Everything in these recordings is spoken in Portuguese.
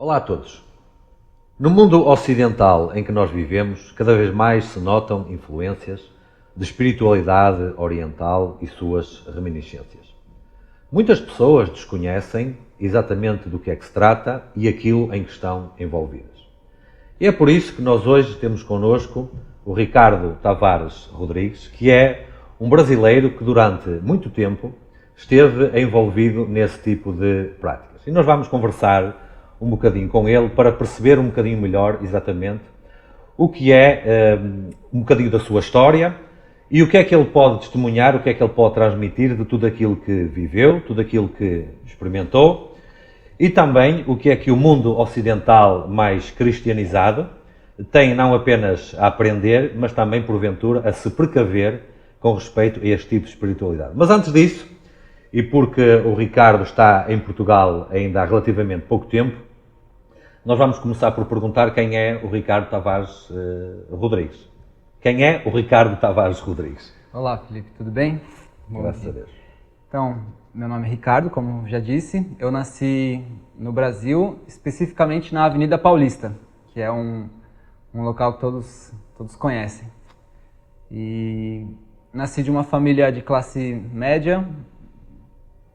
Olá a todos. No mundo ocidental em que nós vivemos, cada vez mais se notam influências de espiritualidade oriental e suas reminiscências. Muitas pessoas desconhecem exatamente do que é que se trata e aquilo em que estão envolvidas. E é por isso que nós hoje temos connosco o Ricardo Tavares Rodrigues, que é um brasileiro que durante muito tempo esteve envolvido nesse tipo de práticas. E nós vamos conversar um bocadinho com ele para perceber um bocadinho melhor exatamente o que é um bocadinho da sua história e o que é que ele pode testemunhar, o que é que ele pode transmitir de tudo aquilo que viveu, tudo aquilo que experimentou e também o que é que o mundo ocidental mais cristianizado tem não apenas a aprender, mas também, porventura, a se precaver com respeito a este tipo de espiritualidade. Mas antes disso, e porque o Ricardo está em Portugal ainda há relativamente pouco tempo, nós vamos começar por perguntar quem é o Ricardo Tavares Rodrigues. Quem é o Ricardo Tavares Rodrigues? Olá, Felipe, tudo bem? Graças a Deus. Então, meu nome é Ricardo, como já disse. Eu nasci no Brasil, especificamente na Avenida Paulista, que é um local que todos conhecem. E nasci de uma família de classe média.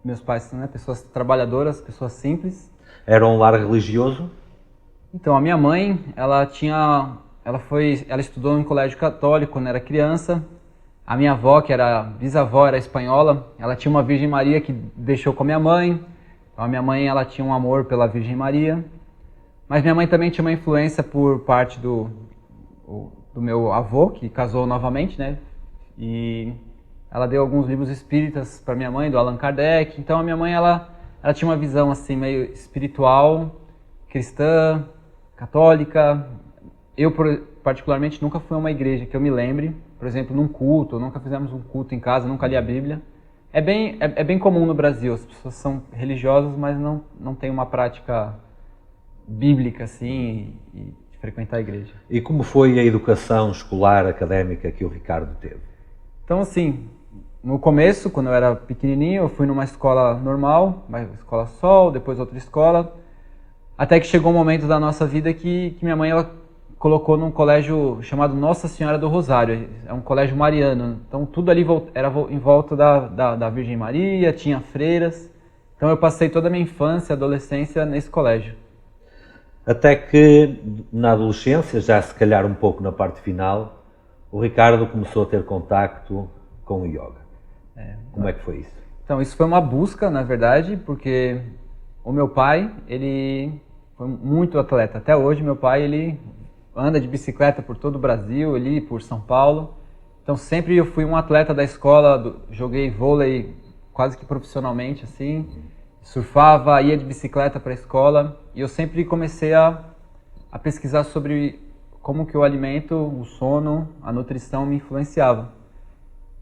Meus pais são pessoas trabalhadoras, pessoas simples. Era um lar religioso? Então, a minha mãe, ela estudou em colégio católico quando era criança. A minha avó, que era bisavó, era espanhola, ela tinha uma Virgem Maria que deixou com a minha mãe. Então, a minha mãe, ela tinha um amor pela Virgem Maria. Mas minha mãe também tinha uma influência por parte do meu avô, que casou novamente, né? E ela deu alguns livros espíritas para minha mãe, do Allan Kardec. Então, a minha mãe, ela tinha uma visão assim meio espiritual, cristã, católica. Eu, particularmente, nunca fui a uma igreja que eu me lembre, por exemplo, num culto, nunca fizemos um culto em casa, nunca li a Bíblia. É bem comum no Brasil, as pessoas são religiosas, mas não tem uma prática bíblica, assim, e de frequentar a igreja. E como foi a educação escolar académica que o Ricardo teve? Então, assim, no começo, quando eu era pequenininho, eu fui numa escola normal, uma escola Sol, depois outra escola, até que chegou um momento da nossa vida que minha mãe ela colocou num colégio chamado Nossa Senhora do Rosário. É um colégio mariano. Então tudo ali era em volta da Virgem Maria, tinha freiras. Então eu passei toda a minha infância e adolescência nesse colégio. Até que na adolescência, já se calhar um pouco na parte final, o Ricardo começou a ter contacto com o yoga. Como é que foi isso? Então isso foi uma busca, na verdade, porque o meu pai, ele foi muito atleta. Até hoje, meu pai, ele anda de bicicleta por todo o Brasil, ali por São Paulo. Então, sempre eu fui um atleta da escola, joguei vôlei quase que profissionalmente, assim. Surfava, ia de bicicleta para a escola. E eu sempre comecei a pesquisar sobre como que o alimento, o sono, a nutrição me influenciavam.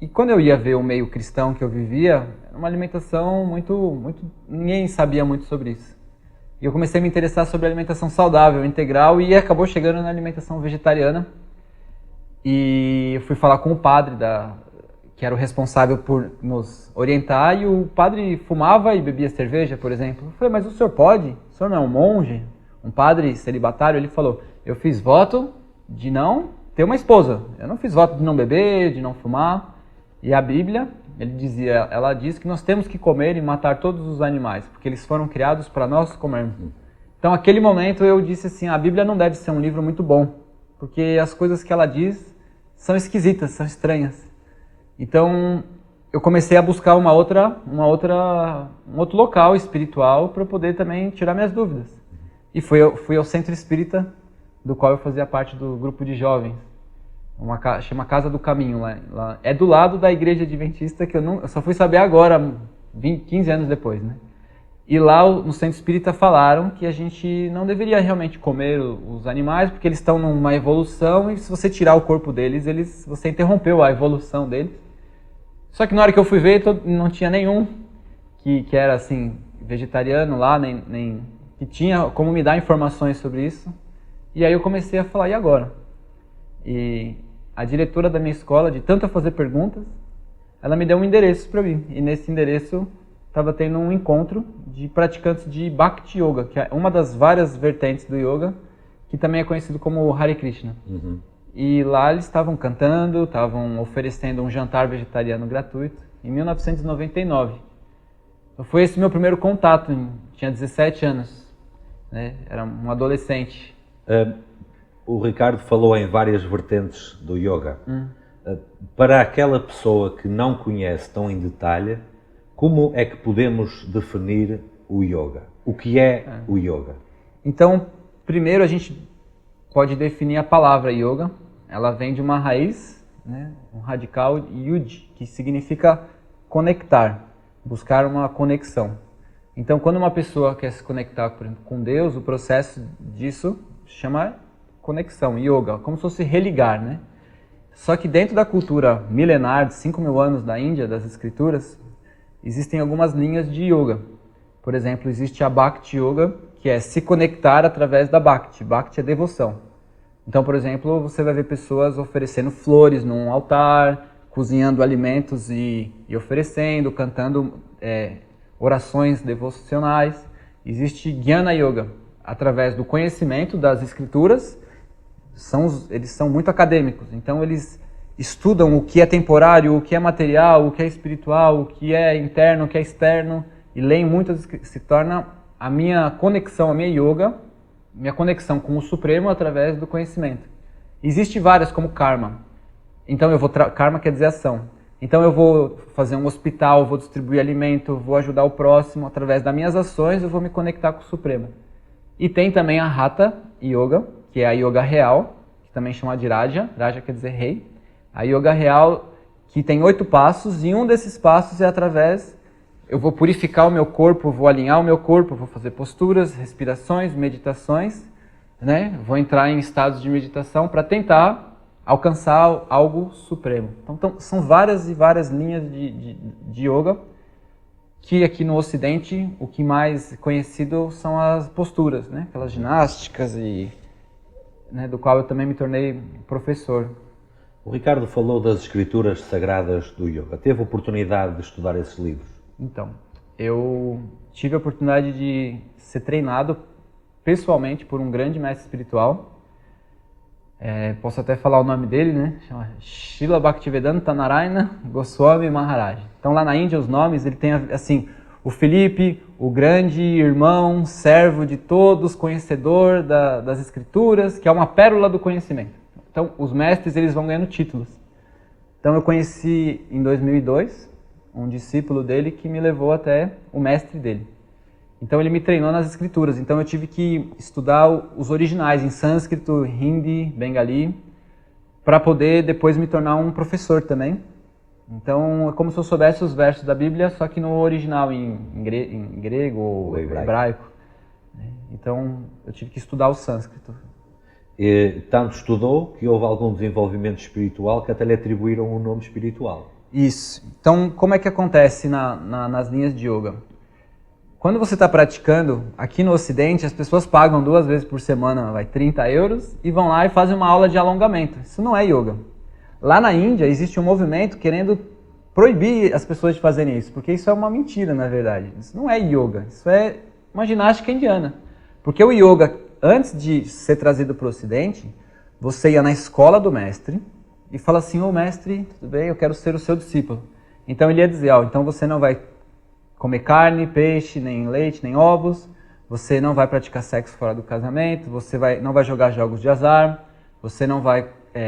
E quando eu ia ver o meio cristão que eu vivia, era uma alimentação muito... Ninguém sabia muito sobre isso. E eu comecei a me interessar sobre alimentação saudável, integral, e acabou chegando na alimentação vegetariana. E eu fui falar com o padre, que era o responsável por nos orientar, e o padre fumava e bebia cerveja, por exemplo. Eu falei, mas o senhor pode? O senhor não é um monge? Um padre celibatário? Ele falou, eu fiz voto de não ter uma esposa. Eu não fiz voto de não beber, de não fumar. E a Bíblia, ela diz que nós temos que comer e matar todos os animais, porque eles foram criados para nós comermos. Então, naquele momento, eu disse assim, a Bíblia não deve ser um livro muito bom, porque as coisas que ela diz são esquisitas, são estranhas. Então, eu comecei a buscar um outro local espiritual para eu poder também tirar minhas dúvidas. E fui ao Centro Espírita, do qual eu fazia parte do grupo de jovens. Chama Casa do Caminho lá. É do lado da Igreja Adventista, que eu só fui saber agora, 15 anos depois, né? E lá no Centro Espírita falaram que a gente não deveria realmente comer os animais, porque eles estão numa evolução e se você tirar o corpo deles, você interrompeu a evolução deles. Só que na hora que eu fui ver, não tinha nenhum que era assim, vegetariano lá, nem que tinha como me dar informações sobre isso. E aí eu comecei a falar, e agora? E a diretora da minha escola, de tanto eu fazer perguntas, ela me deu um endereço para mim. E nesse endereço estava tendo um encontro de praticantes de Bhakti Yoga, que é uma das várias vertentes do yoga, que também é conhecido como Hare Krishna. Uhum. E lá eles estavam cantando, estavam oferecendo um jantar vegetariano gratuito, em 1999. Então foi esse meu primeiro contato, tinha 17 anos, né? Era um adolescente. O Ricardo falou em várias vertentes do yoga. Para aquela pessoa que não conhece tão em detalhe, como é que podemos definir o yoga? O que é o yoga? Então, primeiro a gente pode definir a palavra yoga. Ela vem de uma raiz, né, um radical yud, que significa conectar, buscar uma conexão. Então, quando uma pessoa quer se conectar, por exemplo, com Deus, o processo disso chama conexão, yoga, como se fosse religar, né? Só que dentro da cultura milenar de 5.000 anos da Índia, das escrituras, existem algumas linhas de yoga. Por exemplo, existe a Bhakti Yoga, que é se conectar através da Bhakti. Bhakti é devoção. Então, por exemplo, você vai ver pessoas oferecendo flores num altar, cozinhando alimentos e oferecendo, cantando orações devocionais. Existe Jnana Yoga, através do conhecimento das escrituras. Eles são muito acadêmicos, então eles estudam o que é temporário, o que é material, o que é espiritual, o que é interno, o que é externo, e leem muito, se torna a minha conexão, a minha yoga, minha conexão com o Supremo através do conhecimento. Existem várias, como karma. Então karma quer dizer ação. Então eu vou fazer um hospital, vou distribuir alimento, vou ajudar o próximo, através das minhas ações eu vou me conectar com o Supremo. E tem também a Hatha Yoga, que é a yoga real, que também chama de Raja. Raja quer dizer rei. A yoga real, que tem 8 passos, e um desses passos é através... Eu vou purificar o meu corpo, vou alinhar o meu corpo, vou fazer posturas, respirações, meditações, né? Vou entrar em estados de meditação para tentar alcançar algo supremo. Então são várias e várias linhas de yoga, que aqui no Ocidente o que mais conhecido são as posturas, né? Aquelas ginásticas, né, do qual eu também me tornei professor. O Ricardo falou das escrituras sagradas do yoga. Teve a oportunidade de estudar esses livros? Então, eu tive a oportunidade de ser treinado pessoalmente por um grande mestre espiritual. Posso até falar o nome dele, né? Chama Srila Bhaktivedanta Narayana Goswami Maharaj. Então lá na Índia os nomes, ele tem assim, o Felipe, o grande irmão, servo de todos, conhecedor das escrituras, que é uma pérola do conhecimento. Então os mestres, eles vão ganhando títulos. Então eu conheci em 2002 um discípulo dele que me levou até o mestre dele. Então ele me treinou nas escrituras, então eu tive que estudar os originais em sânscrito, hindi, bengali, para poder depois me tornar um professor também. Então é como se eu soubesse os versos da Bíblia, só que no original, em grego ou hebraico. Então eu tive que estudar o sânscrito. E tanto estudou que houve algum desenvolvimento espiritual que até lhe atribuíram um nome espiritual. Isso. Então, como é que acontece nas linhas de yoga? Quando você está praticando, aqui no Ocidente, as pessoas pagam 2 vezes por semana, 30 euros, e vão lá e fazem uma aula de alongamento. Isso não é yoga. Lá na Índia, existe um movimento querendo proibir as pessoas de fazerem isso, porque isso é uma mentira, na verdade. Isso não é yoga, isso é uma ginástica indiana. Porque o yoga, antes de ser trazido para o Ocidente, você ia na escola do mestre, e fala assim, ô mestre, tudo bem, eu quero ser o seu discípulo. Então ele ia dizer, então você não vai comer carne, peixe, nem leite, nem ovos, você não vai praticar sexo fora do casamento, você não vai jogar jogos de azar, você não vai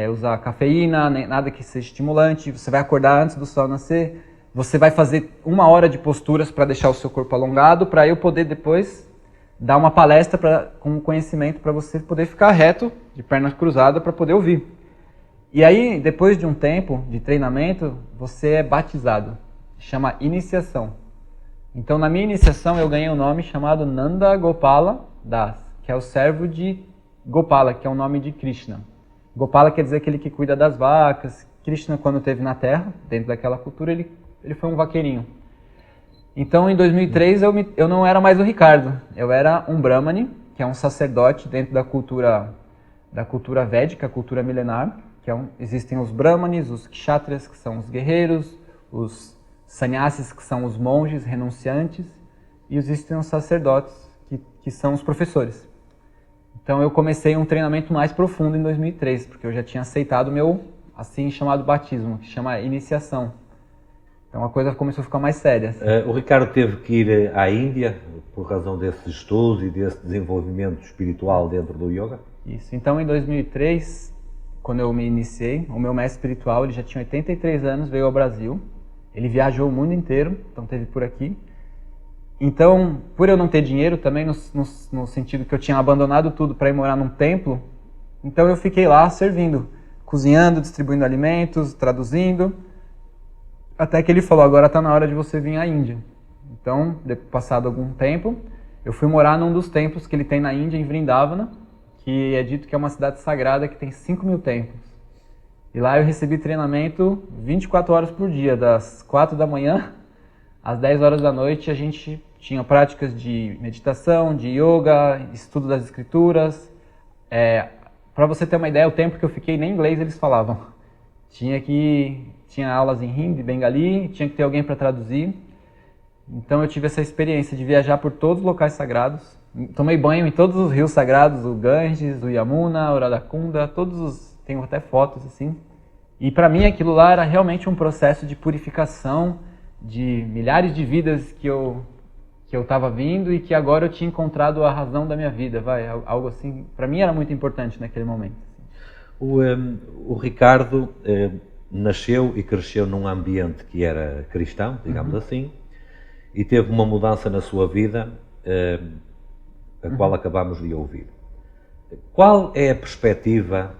usar cafeína, nem nada que seja estimulante, você vai acordar antes do sol nascer, você vai fazer 1 hora de posturas para deixar o seu corpo alongado, para eu poder depois dar uma palestra com conhecimento para você poder ficar reto, de pernas cruzadas, para poder ouvir. E aí, depois de um tempo de treinamento, você é batizado. Chama iniciação. Então, na minha iniciação, eu ganhei um nome chamado Nanda Gopala Das, que é o servo de Gopala, que é o nome de Krishna. Gopala quer dizer aquele que cuida das vacas. Krishna, quando esteve na Terra, dentro daquela cultura, ele foi um vaqueirinho. Então, em 2003, eu não era mais o Ricardo. Eu era um Brahmani, que é um sacerdote dentro da cultura védica, a cultura milenar. Existem os Brahmanes, os Kshatriyas, que são os guerreiros, os sannyasis, que são os monges renunciantes, e existem os sacerdotes, que são os professores. Então eu comecei um treinamento mais profundo em 2003, porque eu já tinha aceitado o meu assim chamado batismo, que chama iniciação. Então a coisa começou a ficar mais séria. O Ricardo teve que ir à Índia por razão desses estudos e desse desenvolvimento espiritual dentro do yoga? Isso. Então em 2003, quando eu me iniciei, o meu mestre espiritual, ele já tinha 83 anos, veio ao Brasil. Ele viajou o mundo inteiro, então esteve por aqui. Então, por eu não ter dinheiro também, no sentido que eu tinha abandonado tudo para ir morar num templo, então eu fiquei lá servindo, cozinhando, distribuindo alimentos, traduzindo, até que ele falou, agora está na hora de você vir à Índia. Então, passado algum tempo, eu fui morar num dos templos que ele tem na Índia, em Vrindavana, que é dito que é uma cidade sagrada que tem 5.000 templos. E lá eu recebi treinamento 24 horas por dia, das 4 da manhã às 10 horas da noite. A gente tinha práticas de meditação, de yoga, estudo das escrituras. Para você ter uma ideia, o tempo que eu fiquei, nem inglês eles falavam. Tinha aulas em hindi, bengali, tinha que ter alguém para traduzir. Então eu tive essa experiência de viajar por todos os locais sagrados. Tomei banho em todos os rios sagrados, o Ganges, o Yamuna, o Radhakunda, tenho até fotos assim. E para mim aquilo lá era realmente um processo de purificação de milhares de vidas que eu estava vindo e que agora eu tinha encontrado a razão da minha vida, algo assim. Para mim era muito importante naquele momento. O Ricardo nasceu e cresceu num ambiente que era cristão, digamos assim, e teve uma mudança na sua vida, a qual acabamos de ouvir. Qual é a perspectiva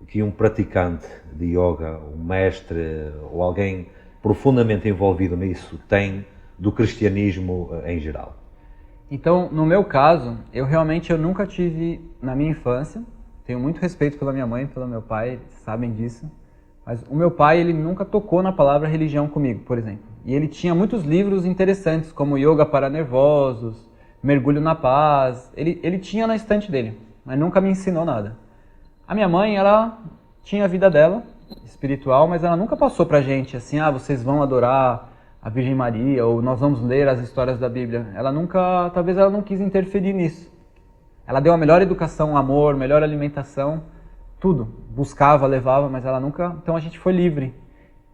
que um praticante de yoga, um mestre ou alguém profundamente envolvido nisso tem do cristianismo em geral? Então, no meu caso, eu nunca tive, na minha infância, tenho muito respeito pela minha mãe e pelo meu pai, eles sabem disso, mas o meu pai, ele nunca tocou na palavra religião comigo, por exemplo. E ele tinha muitos livros interessantes, como Yoga para Nervosos, Mergulho na Paz, ele tinha na estante dele, mas nunca me ensinou nada. A minha mãe, ela tinha a vida dela, espiritual, mas ela nunca passou pra gente assim, vocês vão adorar a Virgem Maria, ou nós vamos ler as histórias da Bíblia. Talvez ela não quis interferir nisso. Ela deu a melhor educação, amor, melhor alimentação, tudo. Buscava, levava, mas ela nunca... Então a gente foi livre.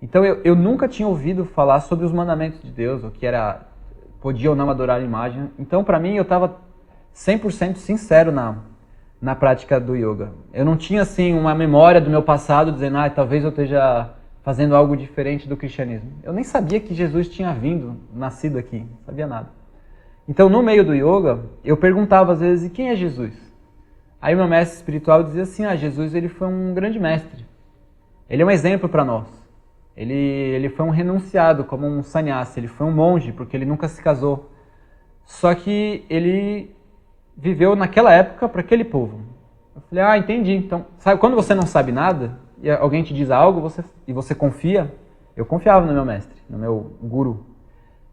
Então eu nunca tinha ouvido falar sobre os mandamentos de Deus, o que era... Podia ou não adorar a imagem. Então pra mim eu estava 100% sincero na prática do yoga. Eu não tinha assim uma memória do meu passado dizendo, talvez eu esteja fazendo algo diferente do cristianismo. Eu nem sabia que Jesus tinha nascido aqui, não sabia nada. Então no meio do yoga, eu perguntava às vezes, e quem é Jesus? Aí meu mestre espiritual dizia assim, Jesus ele foi um grande mestre. Ele é um exemplo para nós. Ele foi um renunciado, como um sannyasi, ele foi um monge, porque ele nunca se casou. Só que ele viveu naquela época para aquele povo. Eu falei, entendi. Então, sabe, quando você não sabe nada, e alguém te diz algo, e você confia, eu confiava no meu mestre, no meu guru.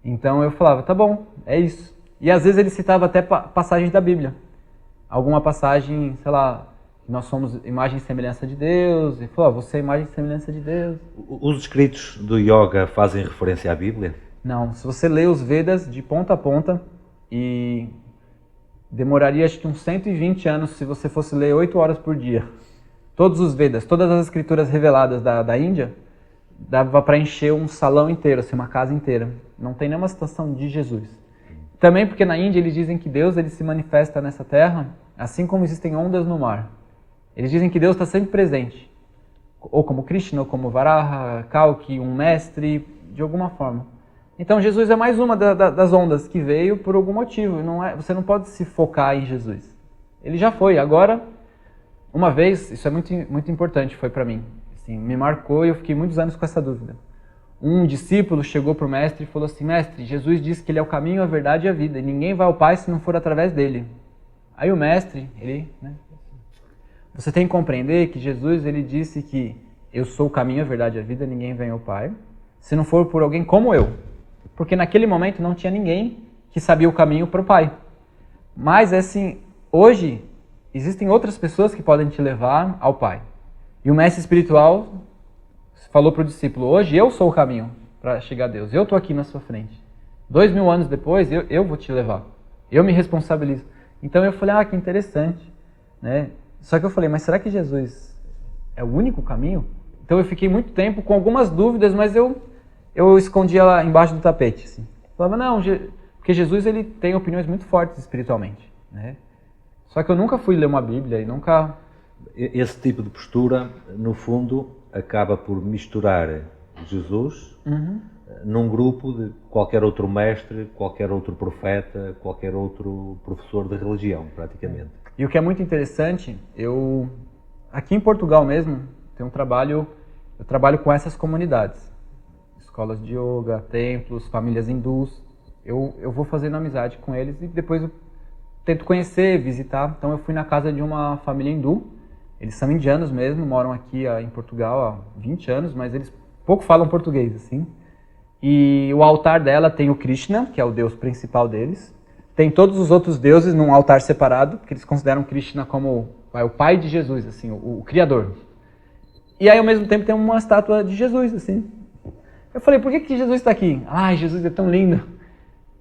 Então eu falava, tá bom, é isso. E às vezes ele citava até passagens da Bíblia. Alguma passagem, sei lá, nós somos imagem e semelhança de Deus, e falou, você é imagem e semelhança de Deus. Os escritos do yoga fazem referência à Bíblia? Não, se você lê os Vedas de ponta a ponta, e demoraria acho que uns 120 anos se você fosse ler 8 horas por dia. Todos os Vedas, todas as escrituras reveladas da Índia, dava para encher um salão inteiro, assim, uma casa inteira. Não tem nenhuma citação de Jesus. Também porque na Índia eles dizem que Deus ele se manifesta nessa terra, assim como existem ondas no mar. Eles dizem que Deus está sempre presente. Ou como Krishna, ou como Varaha, Kalki, um mestre, de alguma forma. Então Jesus é mais uma das ondas que veio por algum motivo. Você não pode se focar em Jesus. Ele já foi. Agora, uma vez, isso é muito, muito importante, foi para mim. Assim, me marcou e eu fiquei muitos anos com essa dúvida. Um discípulo chegou para o mestre e falou assim, mestre, Jesus disse que ele é o caminho, a verdade e a vida. E ninguém vai ao Pai se não for através dele. Aí o mestre, você tem que compreender que Jesus ele disse que eu sou o caminho, a verdade e a vida, ninguém vem ao Pai, se não for por alguém como eu. Porque naquele momento não tinha ninguém que sabia o caminho para o Pai. Mas assim, hoje existem outras pessoas que podem te levar ao Pai. E o mestre espiritual falou para o discípulo, hoje eu sou o caminho para chegar a Deus. Eu estou aqui na sua frente. 2000 anos depois, eu vou te levar. Eu me responsabilizo. Então eu falei, que interessante. Né? Só que eu falei, mas será que Jesus é o único caminho? Então eu fiquei muito tempo com algumas dúvidas, mas eu escondia lá embaixo do tapete. Assim. Falava, não, porque Jesus ele tem opiniões muito fortes espiritualmente. Né? Só que eu nunca fui ler uma Bíblia e nunca... Esse tipo de postura, no fundo, acaba por misturar Jesus num grupo de qualquer outro mestre, qualquer outro profeta, qualquer outro professor de religião, praticamente. E o que é muito interessante, aqui em Portugal mesmo, eu trabalho com essas comunidades. Escolas de yoga, templos, famílias hindus. Eu vou fazendo amizade com eles e depois eu tento conhecer, visitar. Então eu fui na casa de uma família hindu. Eles são indianos mesmo, moram aqui em Portugal há 20 anos, mas eles pouco falam português, assim. E o altar dela tem o Krishna, que é o deus principal deles. Tem todos os outros deuses num altar separado, que eles consideram Krishna como o pai de Jesus, assim, o criador. E aí, ao mesmo tempo, tem uma estátua de Jesus, assim. Eu falei, por que Jesus está aqui? Jesus é tão lindo.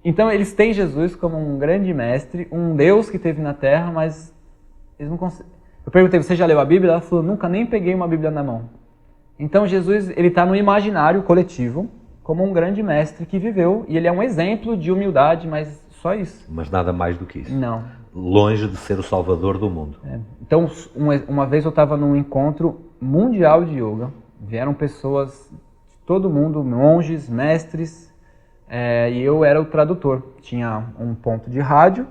Então, eles têm Jesus como um grande mestre, um Deus que esteve na Terra, mas eles não conseguem... Eu perguntei, você já leu a Bíblia? Ela falou, nunca nem peguei uma Bíblia na mão. Então, Jesus, ele está no imaginário coletivo, como um grande mestre que viveu, e ele é um exemplo de humildade, mas só isso. Mas nada mais do que isso. Não. Longe de ser o salvador do mundo. Então, uma vez eu estava num encontro mundial de yoga, vieram pessoas de todo mundo, monges, mestres, e eu era o tradutor. Tinha um ponto de rádio,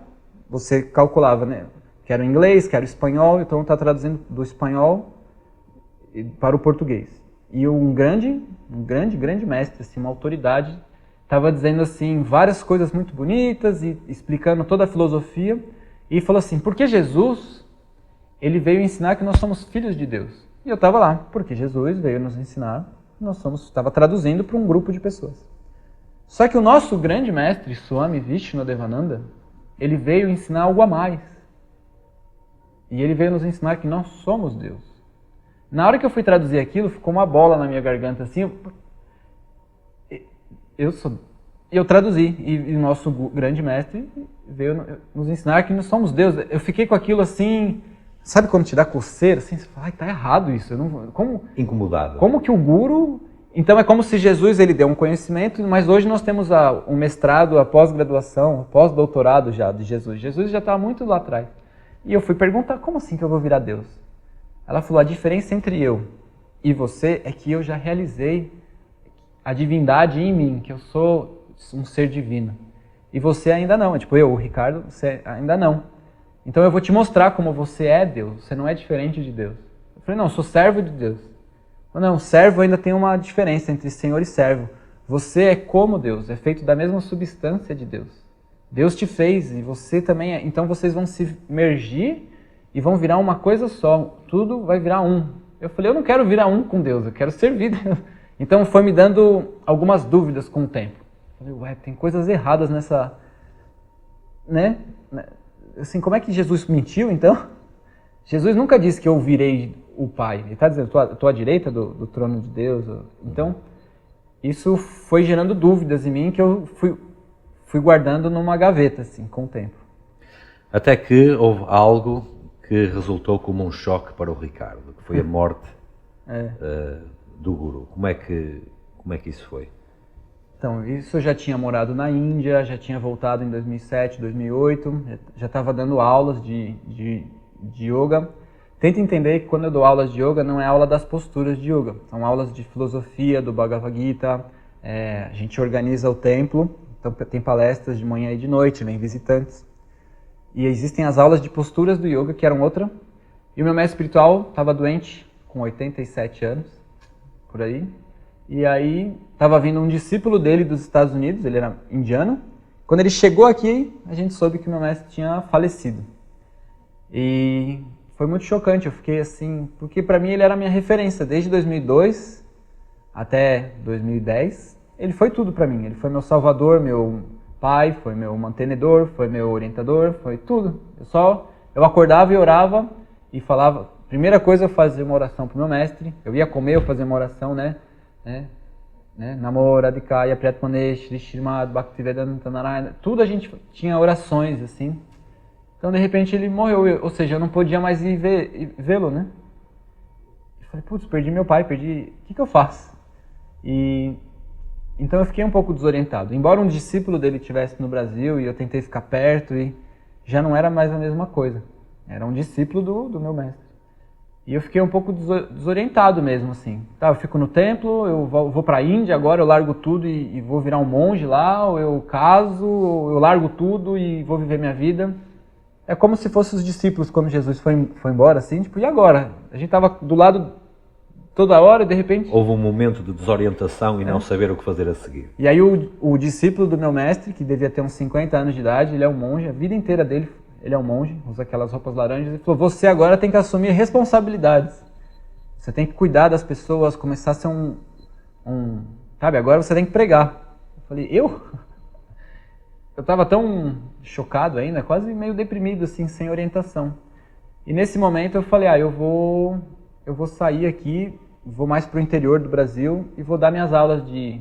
você calculava, né? Quero o inglês, quero o espanhol, então eu estava traduzindo do espanhol para o português. E um grande mestre, assim, uma autoridade, estava dizendo assim várias coisas muito bonitas e explicando toda a filosofia. E falou assim, porque Jesus, ele veio ensinar que nós somos filhos de Deus. E eu estava lá, porque Jesus veio nos ensinar, estava traduzindo para um grupo de pessoas. Só que o nosso grande mestre, Swami Vishnudevananda, ele veio ensinar algo a mais. E ele veio nos ensinar que nós somos Deus. Na hora que eu fui traduzir aquilo, ficou uma bola na minha garganta, assim, eu traduzi, e o nosso grande mestre veio nos ensinar que nós somos Deus. Eu fiquei com aquilo assim, sabe quando te dá coceira? Assim, você fala, tá errado isso. Incomodado. Como que o guru... Então é como se Jesus ele deu um conhecimento, mas hoje nós temos um mestrado, a pós-graduação, o pós-doutorado já de Jesus. Jesus já está muito lá atrás. E eu fui perguntar, como assim que eu vou virar Deus? Ela falou, a diferença entre eu e você é que eu já realizei a divindade em mim, que eu sou um ser divino. E você ainda não. Tipo, o Ricardo, você ainda não. Então eu vou te mostrar como você é Deus. Você não é diferente de Deus. Eu falei, não, eu sou servo de Deus. Não, servo ainda tem uma diferença entre senhor e servo. Você é como Deus, é feito da mesma substância de Deus. Deus te fez e você também é. Então vocês vão se mergir e vão virar uma coisa só. Tudo vai virar um. Eu falei, eu não quero virar um com Deus, eu quero servir Deus. Então foi me dando algumas dúvidas com o tempo. Eu falei, tem coisas erradas nessa... Né? Assim, como é que Jesus mentiu, então? Jesus nunca disse que eu virei o Pai. Ele está dizendo, estou à direita do trono de Deus. Então, isso foi gerando dúvidas em mim que eu fui guardando numa gaveta, assim, com o tempo. Até que houve algo que resultou como um choque para o Ricardo, que foi a morte do guru. Como é que isso foi? Então, isso eu já tinha morado na Índia, já tinha voltado em 2007, 2008, já estava dando aulas de yoga. Tenta entender que quando eu dou aulas de yoga, não é aula das posturas de yoga, são aulas de filosofia, do Bhagavad Gita, a gente organiza o templo, então tem palestras de manhã e de noite, vem visitantes. E existem as aulas de posturas do yoga, que eram outra. E o meu mestre espiritual estava doente, com 87 anos, por aí. E aí estava vindo um discípulo dele dos Estados Unidos, ele era indiano. Quando ele chegou aqui, a gente soube que o meu mestre tinha falecido. E foi muito chocante, eu fiquei assim, porque para mim ele era a minha referência. Desde 2002 até 2010, ele foi tudo para mim. Ele foi meu salvador, meu pai, foi meu mantenedor, foi meu orientador, foi tudo. Eu acordava e orava e falava, primeira coisa eu fazia uma oração pro meu mestre, eu ia comer, eu fazia uma oração, né? né? Namo Radhikaya Priyatmane Shri Srimad Bhaktivedanta Narayana. Tudo a gente tinha orações, assim. Então, de repente, ele morreu. Ou seja, eu não podia mais ir vê-lo, né? Eu falei, putz, perdi meu pai, perdi... O que eu faço? Então eu fiquei um pouco desorientado. Embora um discípulo dele estivesse no Brasil e eu tentei ficar perto, e já não era mais a mesma coisa. Era um discípulo do meu mestre. E eu fiquei um pouco desorientado mesmo, assim. Tá, eu fico no templo, eu vou para a Índia agora, eu largo tudo e vou virar um monge lá, ou eu caso, ou eu largo tudo e vou viver minha vida. É como se fossem os discípulos quando Jesus foi embora, assim, tipo, e agora? A gente estava do lado toda hora e de repente... Houve um momento de desorientação e não saber o que fazer a seguir. E aí o discípulo do meu mestre, que devia ter uns 50 anos de idade, ele é um monge, a vida inteira dele ele é um monge, usa aquelas roupas laranjas, ele falou, você agora tem que assumir responsabilidades. Você tem que cuidar das pessoas, começar a ser sabe, agora você tem que pregar. Eu falei, eu? Eu estava tão chocado ainda, quase meio deprimido, assim, sem orientação. E nesse momento eu falei, eu vou sair aqui, vou mais para o interior do Brasil e vou dar minhas aulas de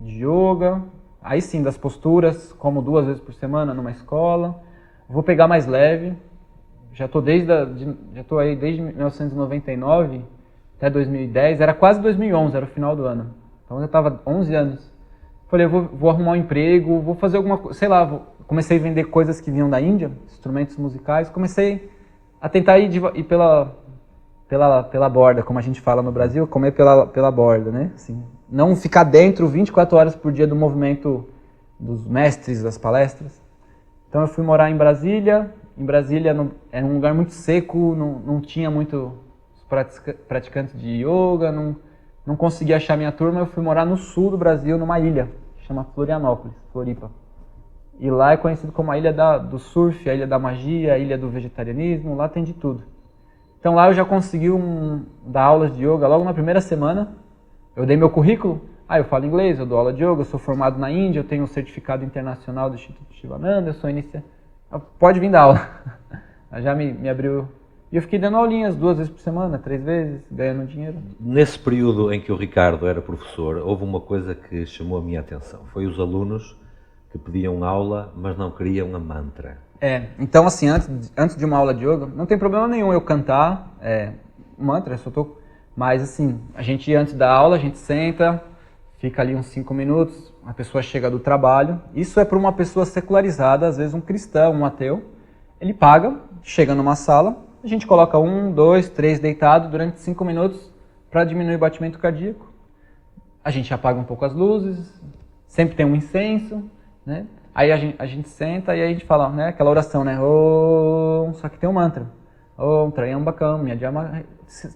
yoga, aí sim, das posturas, como 2 vezes por semana numa escola. Vou pegar mais leve, já estou aí desde 1999 até 2010, era quase 2011, era o final do ano. Então eu estava 11 anos. Falei, eu vou arrumar um emprego, vou fazer alguma coisa, sei lá, comecei a vender coisas que vinham da Índia, instrumentos musicais, comecei a tentar ir pela borda, como a gente fala no Brasil, comer pela borda, né? Assim, não ficar dentro 24 horas por dia do movimento dos mestres, das palestras. Então eu fui morar em Brasília. Em Brasília era um lugar muito seco, não tinha muitos praticantes de yoga, não conseguia achar minha turma. Eu fui morar no sul do Brasil, numa ilha, chama Florianópolis, Floripa. E lá é conhecido como a ilha do surf, a ilha da magia, a ilha do vegetarianismo, lá tem de tudo. Então lá eu já consegui dar aulas de yoga logo na primeira semana. Eu dei meu currículo, eu falo inglês, eu dou aula de yoga, eu sou formado na Índia, eu tenho um certificado internacional do Instituto Shivananda, eu sou iniciante. Pode vir dar aula. Já me abriu. E eu fiquei dando aulinhas 2 vezes por semana, 3 vezes, ganhando dinheiro. Nesse período em que o Ricardo era professor, houve uma coisa que chamou a minha atenção. Foi os alunos que pediam aula, mas não queriam a mantra. Então assim, antes de uma aula de yoga, não tem problema nenhum eu cantar mantra, eu só tô... Mas assim, antes da aula, a gente senta, fica ali uns 5 minutos, a pessoa chega do trabalho. Isso é para uma pessoa secularizada, às vezes um cristão, um ateu. Ele paga, chega numa sala, a gente coloca 1, 2, 3 deitado durante 5 minutos para diminuir o batimento cardíaco. A gente apaga um pouco as luzes, sempre tem um incenso, né? Aí a gente senta e aí a gente fala, né, aquela oração, né? Om, só que tem um mantra. Om Trayambakam, Miyajama.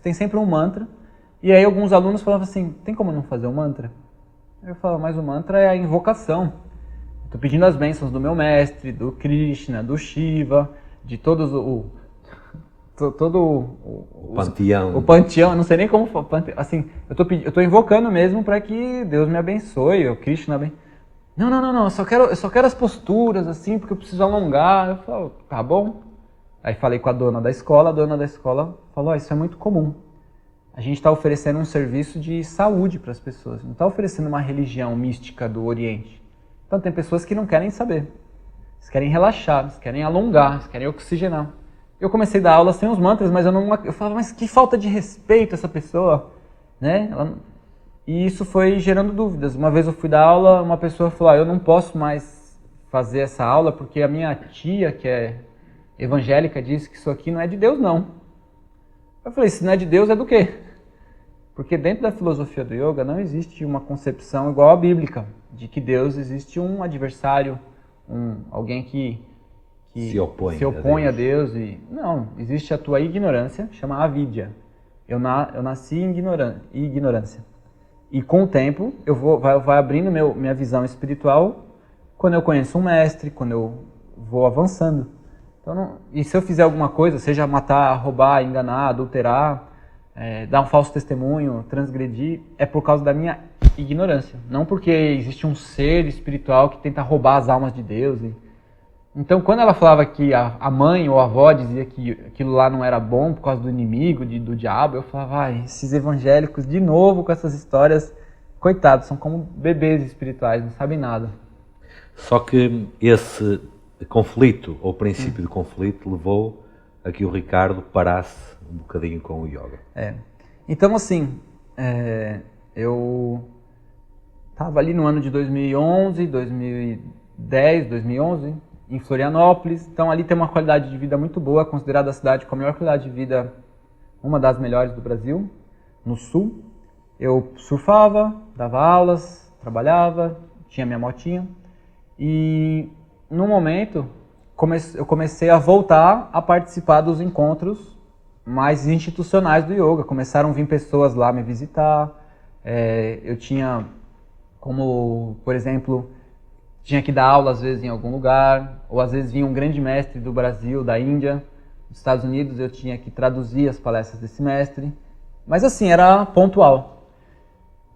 Tem sempre um mantra. E aí alguns alunos falavam assim, tem como não fazer um mantra? Eu falo, mas o mantra é a invocação. Estou pedindo as bênçãos do meu mestre, do Krishna, do Shiva, de todos o panteão. O panteão, não sei nem como... Assim, eu tô invocando mesmo para que Deus me abençoe, o Krishna abençoe. Não, eu só quero as posturas, assim, porque eu preciso alongar. Eu falo, tá bom. Aí falei com a dona da escola, a dona da escola falou, isso é muito comum. A gente está oferecendo um serviço de saúde para as pessoas, não está oferecendo uma religião mística do Oriente. Então tem pessoas que não querem saber. Eles querem relaxar, eles querem alongar, eles querem oxigenar. Eu comecei a dar aula sem os mantras, mas eu falava, mas que falta de respeito essa pessoa, né? E isso foi gerando dúvidas. Uma vez eu fui dar aula, uma pessoa falou, eu não posso mais fazer essa aula porque a minha tia, que é evangélica, disse que isso aqui não é de Deus, não. Eu falei, se não é de Deus, é do quê? Porque dentro da filosofia do yoga não existe uma concepção igual à bíblica, de que Deus existe um adversário, alguém que se opõe a Deus. Não, existe a tua ignorância, chama avidya. Eu nasci em ignorância. E com o tempo, vai abrindo minha visão espiritual quando eu conheço um mestre, quando eu vou avançando. Então, e se eu fizer alguma coisa, seja matar, roubar, enganar, adulterar, dar um falso testemunho, transgredir, é por causa da minha ignorância. Não porque existe um ser espiritual que tenta roubar as almas de Deus. Então, quando ela falava que a mãe ou a avó dizia que aquilo lá não era bom por causa do inimigo, do diabo, eu falava, esses evangélicos de novo com essas histórias coitados, são como bebês espirituais, não sabem nada. Só que esse conflito, ou princípio de conflito, levou a que o Ricardo parasse um bocadinho com o yoga. Então, assim, eu estava ali no ano de 2011, 2010, 2011, em Florianópolis. Então, ali tem uma qualidade de vida muito boa, considerada a cidade com a melhor qualidade de vida, uma das melhores do Brasil, no sul. Eu surfava, dava aulas, trabalhava, tinha minha motinha. E, no momento, eu comecei a voltar a participar dos encontros mais institucionais do yoga. Começaram a vir pessoas lá me visitar. Eu tinha, como, por exemplo, tinha que dar aula às vezes em algum lugar, ou às vezes vinha um grande mestre do Brasil, da Índia, dos Estados Unidos, eu tinha que traduzir as palestras desse mestre. Mas assim, era pontual.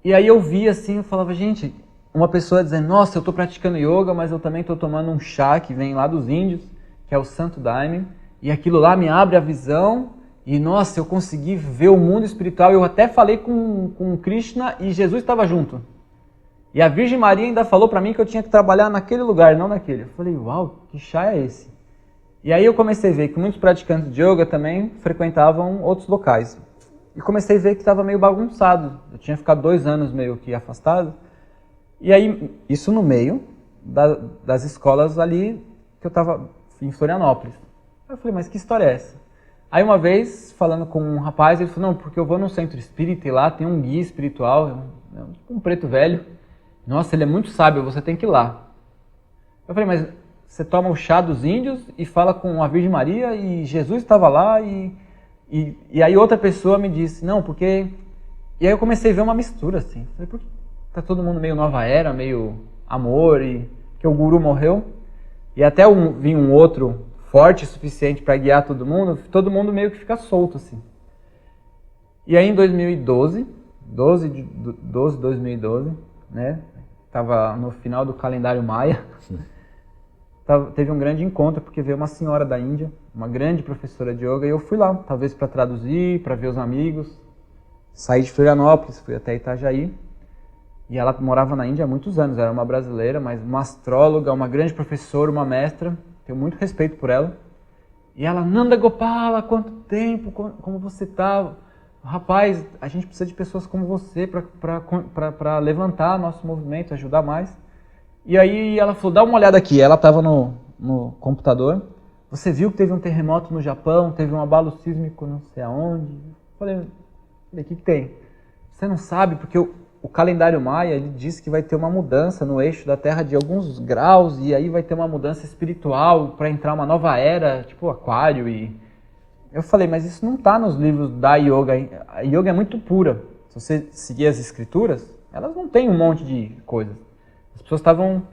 E aí eu via assim, eu falava, gente, uma pessoa dizendo, nossa, eu estou praticando yoga, mas eu também estou tomando um chá que vem lá dos índios, que é o Santo Daime, e aquilo lá me abre a visão, e nossa, eu consegui ver o mundo espiritual. Eu até falei com Krishna e Jesus estava junto. E a Virgem Maria ainda falou para mim que eu tinha que trabalhar naquele lugar, não naquele. Eu falei, uau, que chá é esse? E aí eu comecei a ver que muitos praticantes de yoga também frequentavam outros locais. E comecei a ver que estava meio bagunçado. Eu tinha ficado 2 anos meio que afastado. E aí, isso no meio das escolas ali que eu estava em Florianópolis. Eu falei, mas que história é essa? Aí uma vez, falando com um rapaz, ele falou, não, porque eu vou num centro espírita e lá tem um guia espiritual, um preto velho. Nossa, ele é muito sábio, você tem que ir lá. Eu falei, mas você toma o chá dos índios e fala com a Virgem Maria e Jesus estava lá e aí outra pessoa me disse, não, porque... E aí eu comecei a ver uma mistura, assim. Falei, por que tá todo mundo meio nova era, meio amor, e que o guru morreu? E até vinha um outro forte o suficiente para guiar todo mundo meio que fica solto, assim. E aí em 2012, né? Estava no final do calendário maia, teve um grande encontro, porque veio uma senhora da Índia, uma grande professora de yoga, e eu fui lá, talvez para traduzir, para ver os amigos. Saí de Florianópolis, fui até Itajaí, e ela morava na Índia há muitos anos, era uma brasileira, mas uma astróloga, uma grande professora, uma mestra, tenho muito respeito por ela. E ela, Nanda Gopala, quanto tempo, como você está? Rapaz, a gente precisa de pessoas como você para levantar nosso movimento, ajudar mais. E aí ela falou, dá uma olhada aqui. Ela estava no computador. Você viu que teve um terremoto no Japão, teve um abalo sísmico não sei aonde? Eu falei, o que tem? Você não sabe, porque o calendário maia ele diz que vai ter uma mudança no eixo da Terra de alguns graus, e aí vai ter uma mudança espiritual para entrar uma nova era, tipo aquário. E eu falei, mas isso não está nos livros da yoga. A yoga é muito pura. Se você seguir as escrituras, elas não têm um monte de coisas. As pessoas estavam...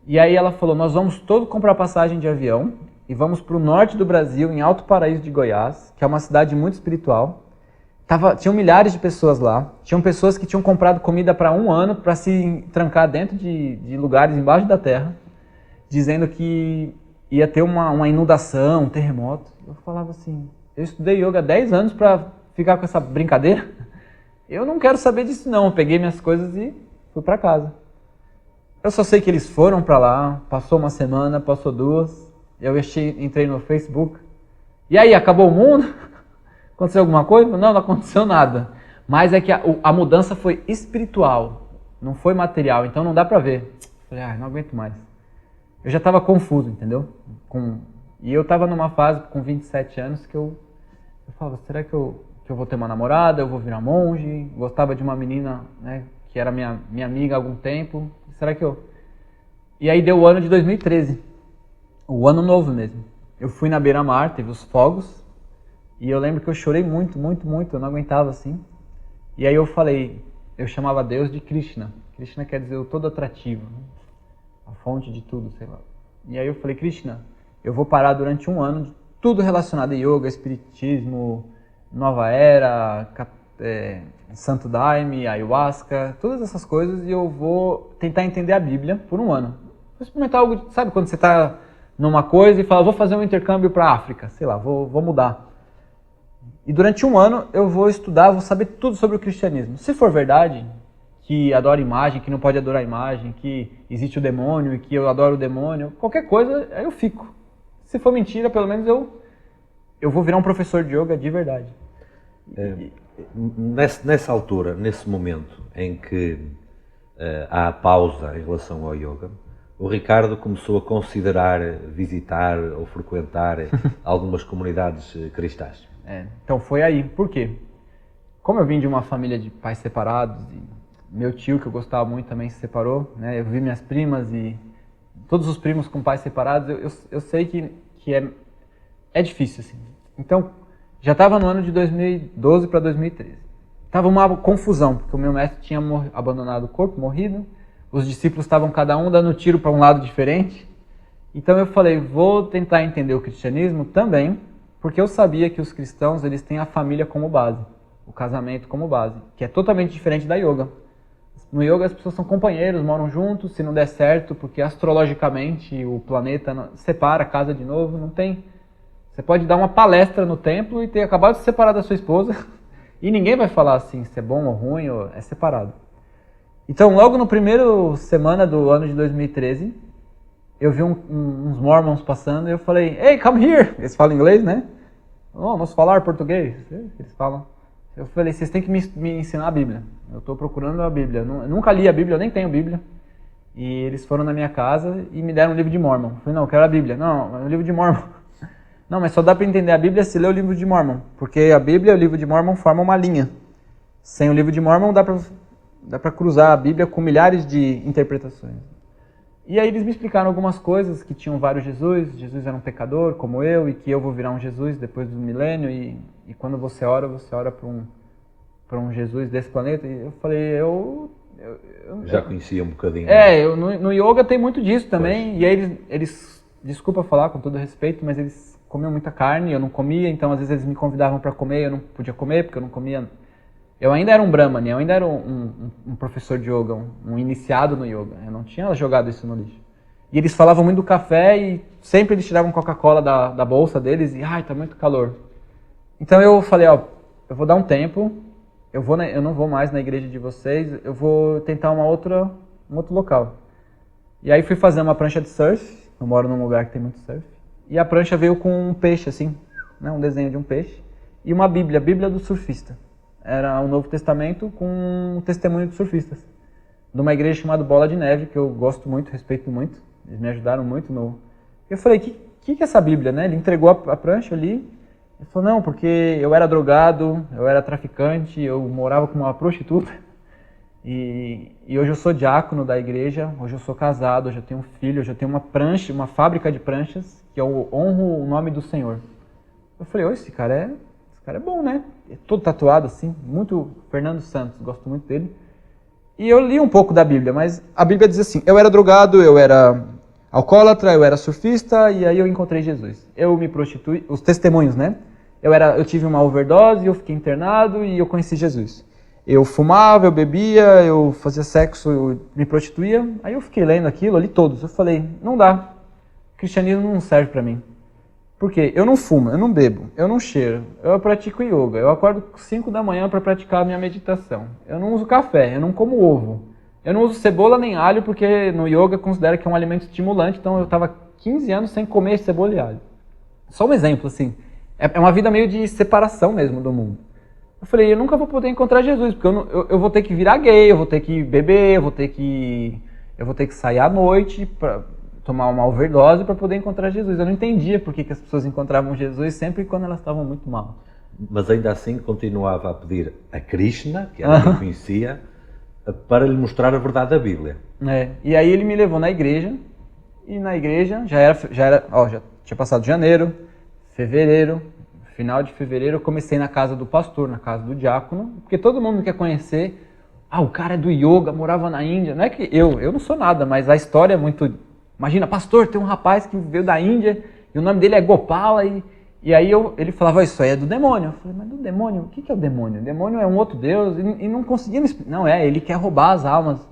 E aí ela falou, nós vamos todos comprar passagem de avião e vamos para o norte do Brasil, em Alto Paraíso de Goiás, que é uma cidade muito espiritual. Tinham milhares de pessoas lá. Tinham pessoas que tinham comprado comida para 1 ano para se trancar dentro de lugares embaixo da terra, dizendo que ia ter uma inundação, um terremoto. Eu falava assim, eu estudei yoga há 10 anos para ficar com essa brincadeira. Eu não quero saber disso não. Eu peguei minhas coisas e fui para casa. Eu só sei que eles foram para lá, passou uma semana, passou 2, eu entrei no Facebook. E aí, acabou o mundo? Aconteceu alguma coisa? Não aconteceu nada. Mas é que a mudança foi espiritual, não foi material, então não dá pra ver. Falei, não aguento mais. Eu já estava confuso, entendeu? E eu estava numa fase com 27 anos que eu falava, será que eu vou ter uma namorada, eu vou virar monge? Gostava de uma menina, né, que era minha amiga há algum tempo. Será que eu... E aí deu o ano de 2013, o ano novo mesmo. Eu fui na beira-mar, teve os fogos, e eu lembro que eu chorei muito, eu não aguentava assim. E aí eu falei, eu chamava Deus de Krishna. Krishna quer dizer o todo atrativo, né? A fonte de tudo, sei lá. E aí eu falei, Krishna, eu vou parar durante 1 ano de tudo relacionado a yoga, espiritismo, nova era, Santo Daime, ayahuasca, todas essas coisas, e eu vou tentar entender a Bíblia por 1 ano. Vou experimentar algo, sabe quando você está numa coisa e fala, vou fazer um intercâmbio para a África, sei lá, vou mudar. E durante 1 ano eu vou estudar, vou saber tudo sobre o cristianismo. Se for verdade que adora imagem, que não pode adorar imagem, que existe o demônio e que eu adoro o demônio, qualquer coisa, aí eu fico. Se for mentira, pelo menos eu vou virar um professor de yoga de verdade. Nessa altura, nesse momento em que há a pausa em relação ao yoga, o Ricardo começou a considerar visitar ou frequentar algumas comunidades cristãs. Então foi aí. Por quê? Como eu vim de uma família de pais separados, e meu tio, que eu gostava muito, também se separou, né? Eu vi minhas primas e todos os primos com pais separados, eu sei que é difícil, assim. Então, já estava no ano de 2012 para 2013. Estava uma confusão, porque o meu mestre tinha abandonado o corpo, morrido, os discípulos estavam cada um dando tiro para um lado diferente. Então eu falei, vou tentar entender o cristianismo também, porque eu sabia que os cristãos eles têm a família como base, o casamento como base, que é totalmente diferente da yoga. No yoga as pessoas são companheiros, moram juntos, se não der certo, porque astrologicamente o planeta separa, casa de novo, não tem. Você pode dar uma palestra no templo e ter acabado de se separar da sua esposa e ninguém vai falar assim, se é bom ou ruim, ou é separado. Então, logo no primeiro semana do ano de 2013, eu vi uns mormons passando e eu falei, hey, come here! Eles falam inglês, né? Oh, vamos falar português. Eles falam. Eu falei, vocês têm que me ensinar a Bíblia. Eu estou procurando a Bíblia. Eu nunca li a Bíblia, eu nem tenho Bíblia. E eles foram na minha casa e me deram um livro de Mormon. Eu falei, não, eu quero a Bíblia. Não, é um livro de Mormon. Não, mas só dá para entender a Bíblia se ler o livro de Mormon. Porque a Bíblia e o livro de Mormon formam uma linha. Sem o livro de Mormon dá para cruzar a Bíblia com milhares de interpretações. E aí eles me explicaram algumas coisas, que tinham vários Jesus era um pecador como eu, e que eu vou virar um Jesus depois do milênio, e quando você ora para um Jesus desse planeta. E eu falei, eu já conhecia um bocadinho. No yoga tem muito disso também, pois. E aí eles, desculpa falar com todo respeito, mas eles comiam muita carne, eu não comia, então às vezes eles me convidavam para comer, eu não podia comer porque eu não comia. Eu ainda era um brahmani, eu ainda era um professor de yoga, um iniciado no yoga. Eu não tinha jogado isso no lixo. E eles falavam muito do café e sempre eles tiravam Coca-Cola da bolsa deles e, tá muito calor. Então eu falei, eu vou dar um tempo, eu não vou mais na igreja de vocês, eu vou tentar um outro local. E aí fui fazer uma prancha de surf, eu moro num lugar que tem muito surf, e a prancha veio com um peixe assim, né, um desenho de um peixe, e uma Bíblia, a Bíblia do surfista. Era o Novo Testamento com um testemunho de surfistas. De uma igreja chamada Bola de Neve, que eu gosto muito, respeito muito. Eles me ajudaram muito no... Eu falei, que é essa Bíblia, né? Ele entregou a prancha ali. Ele falou, não, porque eu era drogado, eu era traficante, eu morava com uma prostituta. E hoje eu sou diácono da igreja, hoje eu sou casado, hoje eu tenho um filho, hoje eu tenho uma fábrica de pranchas, que eu honro o nome do Senhor. Eu falei, esse cara é bom, né? É todo tatuado assim, muito Fernando Santos, gosto muito dele. E eu li um pouco da Bíblia, mas a Bíblia diz assim, eu era drogado, eu era alcoólatra, eu era surfista, e aí eu encontrei Jesus. Eu me prostituí, os testemunhos, né? Eu tive uma overdose, eu fiquei internado e eu conheci Jesus. Eu fumava, eu bebia, eu fazia sexo, eu me prostituía, aí eu fiquei lendo aquilo, eu li todos. Eu falei, não dá, o cristianismo não serve pra mim. Por quê? Eu não fumo, eu não bebo, eu não cheiro, eu pratico yoga, eu acordo 5 da manhã para praticar a minha meditação. Eu não uso café, eu não como ovo, eu não uso cebola nem alho porque no yoga considera que é um alimento estimulante, então eu estava 15 anos sem comer cebola e alho. Só um exemplo, assim, é uma vida meio de separação mesmo do mundo. Eu falei, eu nunca vou poder encontrar Jesus, porque eu vou ter que virar gay, eu vou ter que beber, eu vou ter que sair à noite para tomar uma overdose para poder encontrar Jesus. Eu não entendia por que as pessoas encontravam Jesus sempre quando elas estavam muito mal. Mas ainda assim continuava a pedir a Krishna, que era quem conhecia, para lhe mostrar a verdade da Bíblia. E aí ele me levou na igreja, e na igreja já tinha passado janeiro, fevereiro, final de fevereiro eu comecei na casa do pastor, na casa do diácono, porque todo mundo quer conhecer, o cara é do yoga, morava na Índia. Não é que eu não sou nada, mas a história é muito... Imagina, pastor, tem um rapaz que veio da Índia e o nome dele é Gopala e aí ele falava, isso aí é do demônio. Eu falei, mas do demônio? O que é o demônio? O demônio é um outro Deus e não conseguia me explicar. Não, ele quer roubar as almas.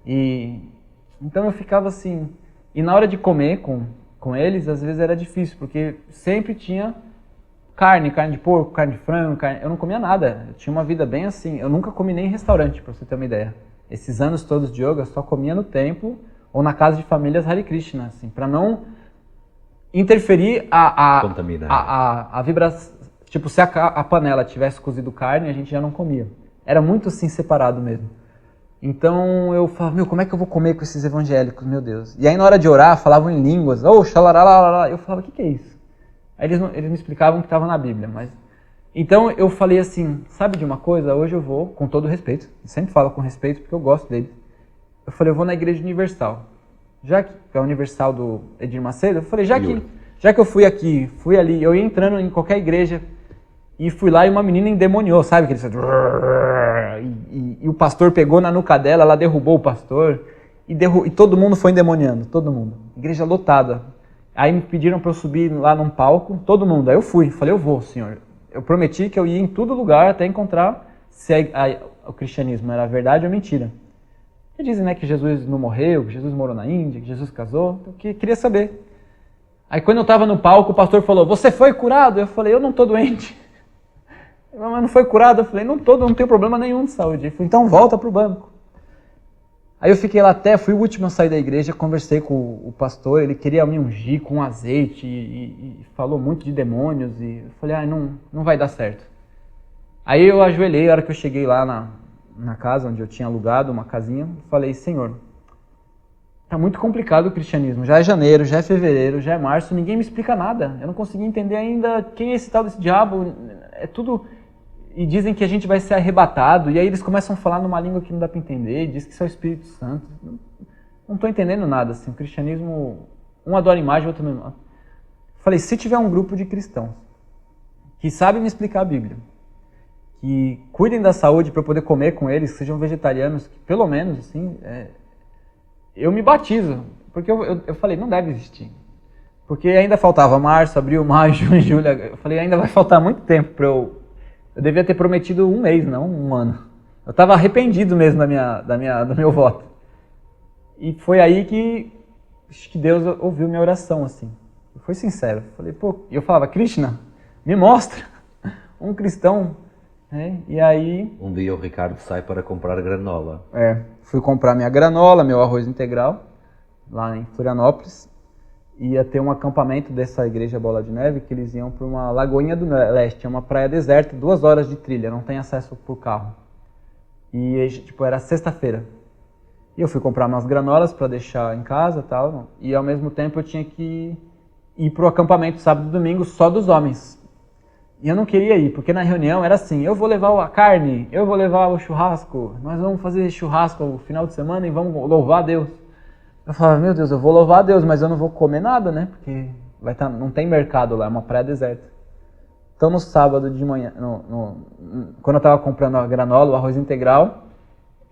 Então eu ficava assim, e na hora de comer com eles, às vezes era difícil, porque sempre tinha carne de porco, carne de frango, eu não comia nada. Eu tinha uma vida bem assim, eu nunca comi nem em restaurante, pra você ter uma ideia. esses anos todos de yoga, eu só comia no templo ou na casa de famílias Hare Krishna, assim, para não interferir a vibração. Tipo, se a panela tivesse cozido carne, a gente já não comia. Era muito assim, separado mesmo. Então eu falava, como é que eu vou comer com esses evangélicos, meu Deus? E aí na hora de orar, falavam em línguas, xalará, eu falava, o que é isso? Aí eles me explicavam que estava na Bíblia, mas... Então eu falei assim, sabe de uma coisa? Hoje eu vou, com todo respeito, eu sempre falo com respeito porque eu gosto deles. Eu falei, eu vou na Igreja Universal. Já que é a Universal do Edir Macedo, eu falei, já que eu fui aqui, fui ali, eu ia entrando em qualquer igreja e fui lá e uma menina endemoniou, sabe? E o pastor pegou na nuca dela, ela derrubou o pastor e todo mundo foi endemoniando, todo mundo. Igreja lotada. Aí me pediram para eu subir lá num palco, todo mundo. Aí eu fui, falei, eu vou, senhor. Eu prometi que eu ia em todo lugar até encontrar se o cristianismo era verdade ou mentira. E dizem, né, que Jesus não morreu, que Jesus morou na Índia, que Jesus casou. Então, eu queria saber. Aí quando eu estava no palco, o pastor falou, você foi curado? Eu falei, eu não estou doente. Mas não foi curado? Eu falei, não tenho problema nenhum de saúde. Ele falou, então volta para o banco. Aí eu fiquei lá até, fui o último a sair da igreja, conversei com o pastor, ele queria me ungir com azeite e falou muito de demônios. E eu falei, não vai dar certo. Aí eu ajoelhei, a hora que eu cheguei lá na casa onde eu tinha alugado uma casinha, falei, Senhor, tá muito complicado o cristianismo, já é janeiro, já é fevereiro, já é março, ninguém me explica nada, eu não consegui entender ainda quem é esse tal desse diabo, é tudo... E dizem que a gente vai ser arrebatado, e aí eles começam a falar numa língua que não dá para entender, diz que isso é o Espírito Santo. Não estou entendendo nada, assim, o cristianismo, um adora imagem, outro não. Falei, se tiver um grupo de cristãos que sabem me explicar a Bíblia, que cuidem da saúde para eu poder comer com eles, que sejam vegetarianos, que pelo menos, assim, eu me batizo. Porque eu falei, não deve existir. Porque ainda faltava março, abril, maio, junho, julho. Eu falei, ainda vai faltar muito tempo para eu devia ter prometido 1 mês, não 1 ano. Eu estava arrependido mesmo do meu voto. E foi aí que acho que Deus ouviu minha oração, assim. Foi sincero. Falei, e eu falava, Krishna, me mostra um cristão. E aí... Um dia o Ricardo sai para comprar granola. Fui comprar minha granola, meu arroz integral, lá em Florianópolis. Ia ter um acampamento dessa igreja Bola de Neve, que eles iam para uma Lagoinha do Leste, é uma praia deserta, 2 horas de trilha, não tem acesso por carro. E era sexta-feira. E eu fui comprar umas granolas para deixar em casa e tal, e ao mesmo tempo eu tinha que ir para o acampamento sábado e domingo só dos homens. E eu não queria ir, porque na reunião era assim, eu vou levar a carne, eu vou levar o churrasco, nós vamos fazer churrasco no final de semana e vamos louvar a Deus. Eu falava, meu Deus, eu vou louvar a Deus, mas eu não vou comer nada, né? Porque não tem mercado lá, é uma praia deserta. Então no sábado de manhã, quando eu estava comprando a granola, o arroz integral,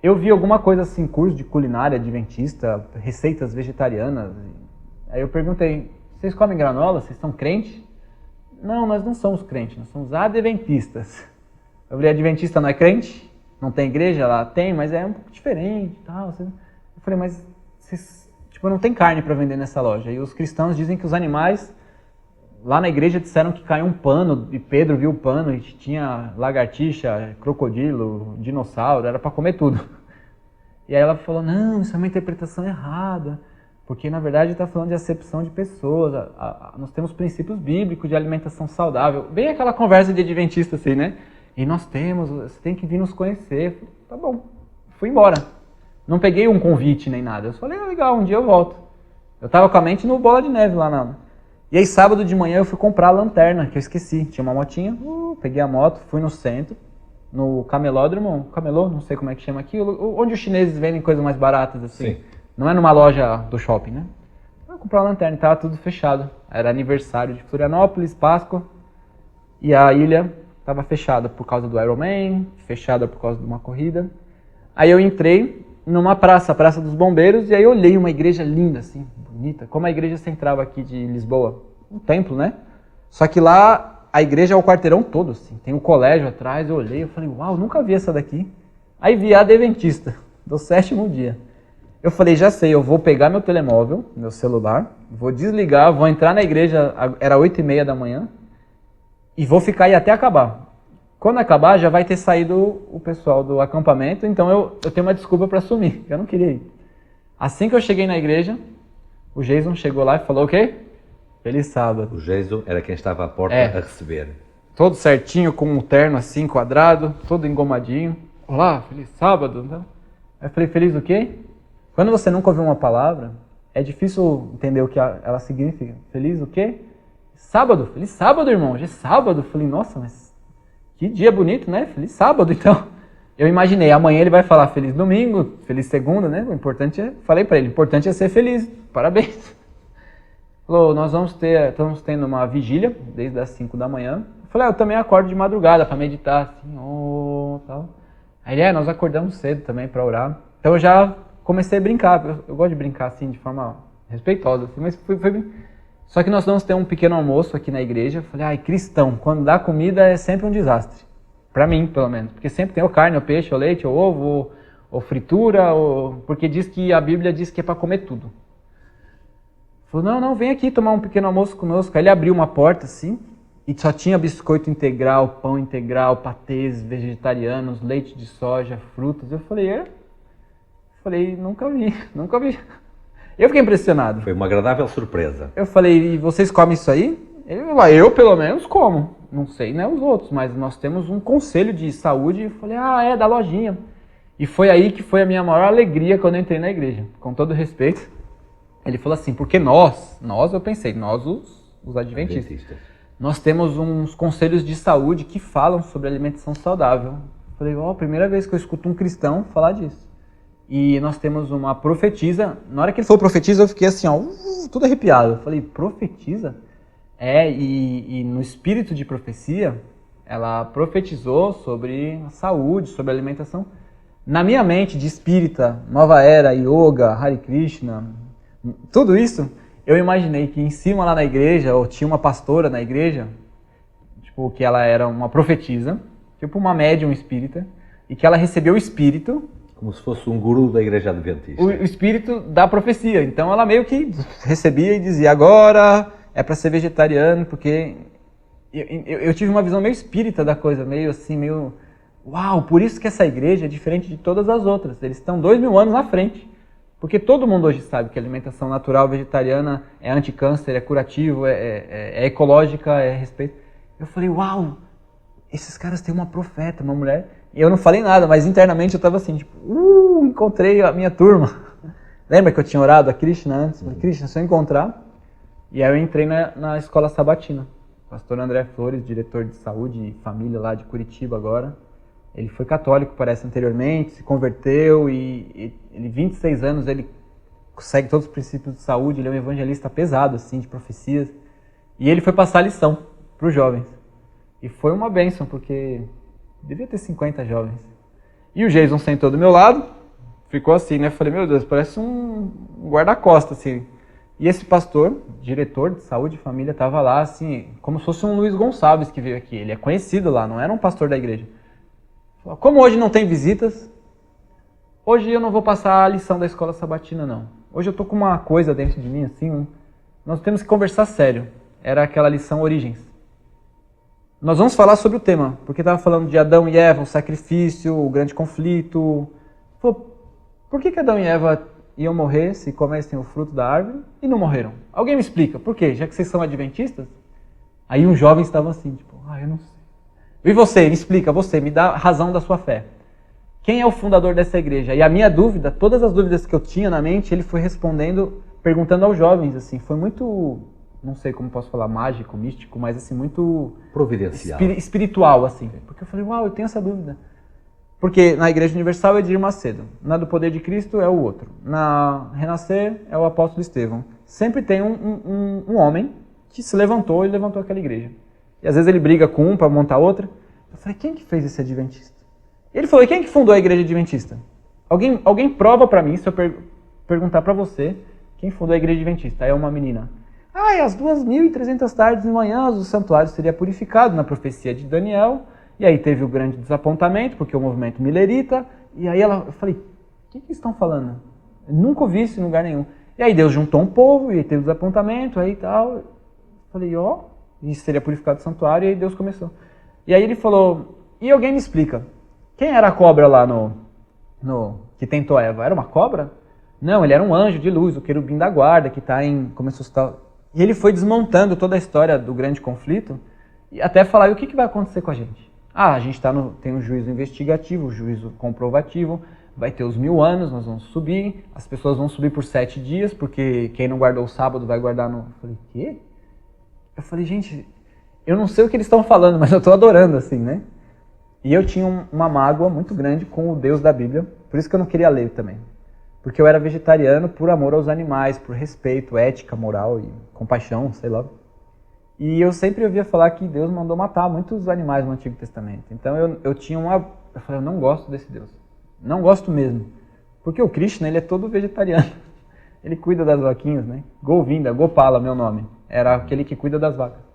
eu vi alguma coisa assim, curso de culinária adventista, receitas vegetarianas. Aí eu perguntei, vocês comem granola? Vocês são crentes? Não, nós não somos crentes, nós somos adventistas. Eu falei, adventista não é crente? Não tem igreja lá? Tem, mas é um pouco diferente e tal. Eu falei, mas vocês... não tem carne para vender nessa loja. E os cristãos dizem que os animais, lá na igreja disseram que caiu um pano, e Pedro viu o pano, e tinha lagartixa, crocodilo, dinossauro, era para comer tudo. E aí ela falou, não, isso é uma interpretação errada, porque na verdade está falando de acepção de pessoas, nós temos princípios bíblicos de alimentação saudável. Bem aquela conversa de adventista assim, né? E nós temos, você tem que vir nos conhecer. Falei, tá bom, fui embora. Não peguei um convite nem nada. Eu falei, legal, um dia eu volto. Eu tava com a mente no Bola de Neve lá. E aí sábado de manhã eu fui comprar a lanterna, que eu esqueci. Tinha uma motinha, peguei a moto, fui no centro, no camelódromo, não sei como é que chama aqui, onde os chineses vendem coisas mais baratas assim. Sim. Não é numa loja do shopping, né? Eu comprei a lanterna, tava tudo fechado. Era aniversário de Florianópolis, Páscoa, e a ilha tava fechada por causa do Ironman, fechada por causa de uma corrida. Aí eu entrei numa praça, a Praça dos Bombeiros, e aí eu olhei uma igreja linda, assim, bonita, como a igreja central aqui de Lisboa, um templo, né? Só que lá a igreja é o quarteirão todo, assim, tem um colégio atrás, eu olhei, eu falei, uau, nunca vi essa daqui. Aí vi a Adventista, do 7º dia. Eu falei, já sei, eu vou pegar meu telemóvel, meu celular, vou desligar, vou entrar na igreja, era 8h30 da manhã, e vou ficar aí até acabar. Quando acabar, já vai ter saído o pessoal do acampamento, então eu tenho uma desculpa para sumir, eu não queria ir. Assim que eu cheguei na igreja, o Jason chegou lá e falou o quê? Feliz sábado. O Jason era quem estava à porta a receber. Todo certinho, com um terno assim, quadrado, todo engomadinho. Olá, feliz sábado. Então, aí eu falei, feliz o quê? Quando você nunca ouviu uma palavra, é difícil entender o que ela significa. Feliz o quê? Sábado. Feliz sábado, irmão. Hoje é sábado. Eu falei, nossa, mas que dia bonito, né? Feliz sábado, então. Eu imaginei, amanhã ele vai falar feliz domingo, feliz segunda, né? O importante é, falei pra ele, o importante é ser feliz. Parabéns. Falou, nós estamos tendo uma vigília desde as 5 da manhã. Eu falei, eu também acordo de madrugada para meditar, assim, tal. Aí ele, nós acordamos cedo também para orar. Então eu já comecei a brincar. Eu gosto de brincar assim de forma respeitosa, assim, mas foi. Só que nós vamos ter um pequeno almoço aqui na igreja. Eu falei, cristão, quando dá comida é sempre um desastre. Para mim, pelo menos. Porque sempre tem ou carne, ou peixe, ou leite, ou ovo, ou fritura, porque diz que a Bíblia diz que é para comer tudo. Falou, não, vem aqui tomar um pequeno almoço conosco. Aí ele abriu uma porta assim, e só tinha biscoito integral, pão integral, patês vegetarianos, leite de soja, frutas. Eu falei, nunca vi. Eu fiquei impressionado. Foi uma agradável surpresa. Eu falei, e vocês comem isso aí? Ele falou, eu pelo menos como. Não sei, né, os outros, mas nós temos um conselho de saúde. Eu falei, da lojinha. E foi aí que foi a minha maior alegria quando eu entrei na igreja, com todo respeito. Ele falou assim, porque nós eu pensei, nós os adventistas, nós temos uns conselhos de saúde que falam sobre alimentação saudável. Eu falei, primeira vez que eu escuto um cristão falar disso. E nós temos uma profetisa, na hora que ele falou profetisa, eu fiquei assim, tudo arrepiado. Eu falei, profetisa? E no espírito de profecia, ela profetizou sobre a saúde, sobre a alimentação. Na minha mente de espírita, nova era, yoga, Hare Krishna, tudo isso, eu imaginei que em cima lá na igreja, ou tinha uma pastora na igreja, tipo, que ela era uma profetisa, tipo uma médium espírita, e que ela recebeu o espírito... Como se fosse um guru da igreja adventista. O espírito da profecia. Então ela meio que recebia e dizia, agora é para ser vegetariano, porque... Eu tive uma visão meio espírita da coisa, meio assim, meio... Uau, por isso que essa igreja é diferente de todas as outras. Eles estão 2000 anos na frente. Porque todo mundo hoje sabe que a alimentação natural vegetariana é anticâncer, é curativo, é ecológica, é respeito. Eu falei, uau, esses caras têm uma profeta, uma mulher. E eu não falei nada, mas internamente eu estava assim, tipo, encontrei a minha turma. Lembra que eu tinha orado a Krishna antes? Falei, Krishna, se eu encontrar... E aí eu entrei na escola sabatina. Pastor André Flores, diretor de saúde e família lá de Curitiba agora. Ele foi católico, parece, anteriormente, se converteu e ele, 26 anos, ele segue todos os princípios de saúde, ele é um evangelista pesado, assim, de profecias. E ele foi passar a lição para os jovens. E foi uma bênção, porque devia ter 50 jovens. E o Jason sentou do meu lado, ficou assim, né? Falei, meu Deus, parece um guarda-costas, assim. E esse pastor, diretor de saúde e família, estava lá, assim, como se fosse um Luiz Gonçalves que veio aqui. Ele é conhecido lá, não era um pastor da igreja. Como hoje não tem visitas, hoje eu não vou passar a lição da escola sabatina, não. Hoje eu tô com uma coisa dentro de mim, assim, nós temos que conversar sério. Era aquela lição Origens. Nós vamos falar sobre o tema, porque estava falando de Adão e Eva, o sacrifício, o grande conflito. Pô, por que Adão e Eva iam morrer se comessem o fruto da árvore e não morreram? Alguém me explica, por quê? Já que vocês são adventistas? Aí um jovem estava assim, tipo, eu não sei. E você, me explica, você, me dá a razão da sua fé. Quem é o fundador dessa igreja? E a minha dúvida, todas as dúvidas que eu tinha na mente, ele foi respondendo, perguntando aos jovens, assim, foi muito, não sei como posso falar, mágico, místico, mas assim, muito... Providencial. Espiritual, assim. Porque eu falei, eu tenho essa dúvida. Porque na Igreja Universal é Edir Macedo, na do Poder de Cristo é o outro, na Renascer é o apóstolo Estevão. Sempre tem um homem que se levantou e levantou aquela igreja. E às vezes ele briga com um para montar outra. Eu falei, quem que fez esse adventista? E ele falou, e quem que fundou a igreja adventista? Alguém prova para mim, se eu perguntar para você, quem fundou a igreja adventista? Aí é uma menina. Às 2.300 tardes e manhãs o santuário seria purificado na profecia de Daniel. E aí teve o grande desapontamento, porque o movimento milerita. E aí eu falei, o que estão falando? Eu nunca ouvi isso em lugar nenhum. E aí Deus juntou um povo, e aí teve o desapontamento, aí tal. Eu falei, e seria purificado o santuário, e aí Deus começou. E aí ele falou, E alguém me explica, quem era a cobra lá que tentou Eva? Era uma cobra? Não, ele era um anjo de luz, o querubim da guarda, que está em... Começou a citar... E ele foi desmontando toda a história do grande conflito, e até falar, e o que vai acontecer com a gente? Ah, a gente tem um juízo investigativo, um juízo comprovativo, vai ter os 1000 anos, nós vamos subir, as pessoas vão subir por 7 dias, porque quem não guardou o sábado vai guardar no... Eu falei, quê? Eu falei, gente, eu não sei o que eles estão falando, mas eu estou adorando, assim, né? E eu tinha uma mágoa muito grande com o Deus da Bíblia, por isso que eu não queria ler também. Porque eu era vegetariano por amor aos animais, por respeito, ética, moral e compaixão, sei lá. E eu sempre ouvia falar que Deus mandou matar muitos animais no Antigo Testamento. Então eu tinha eu falei, eu não gosto desse Deus. Não gosto mesmo. Porque o Krishna, ele é todo vegetariano. Ele cuida das vaquinhas, né? Govinda, Gopala, meu nome. Era aquele que cuida das vacas.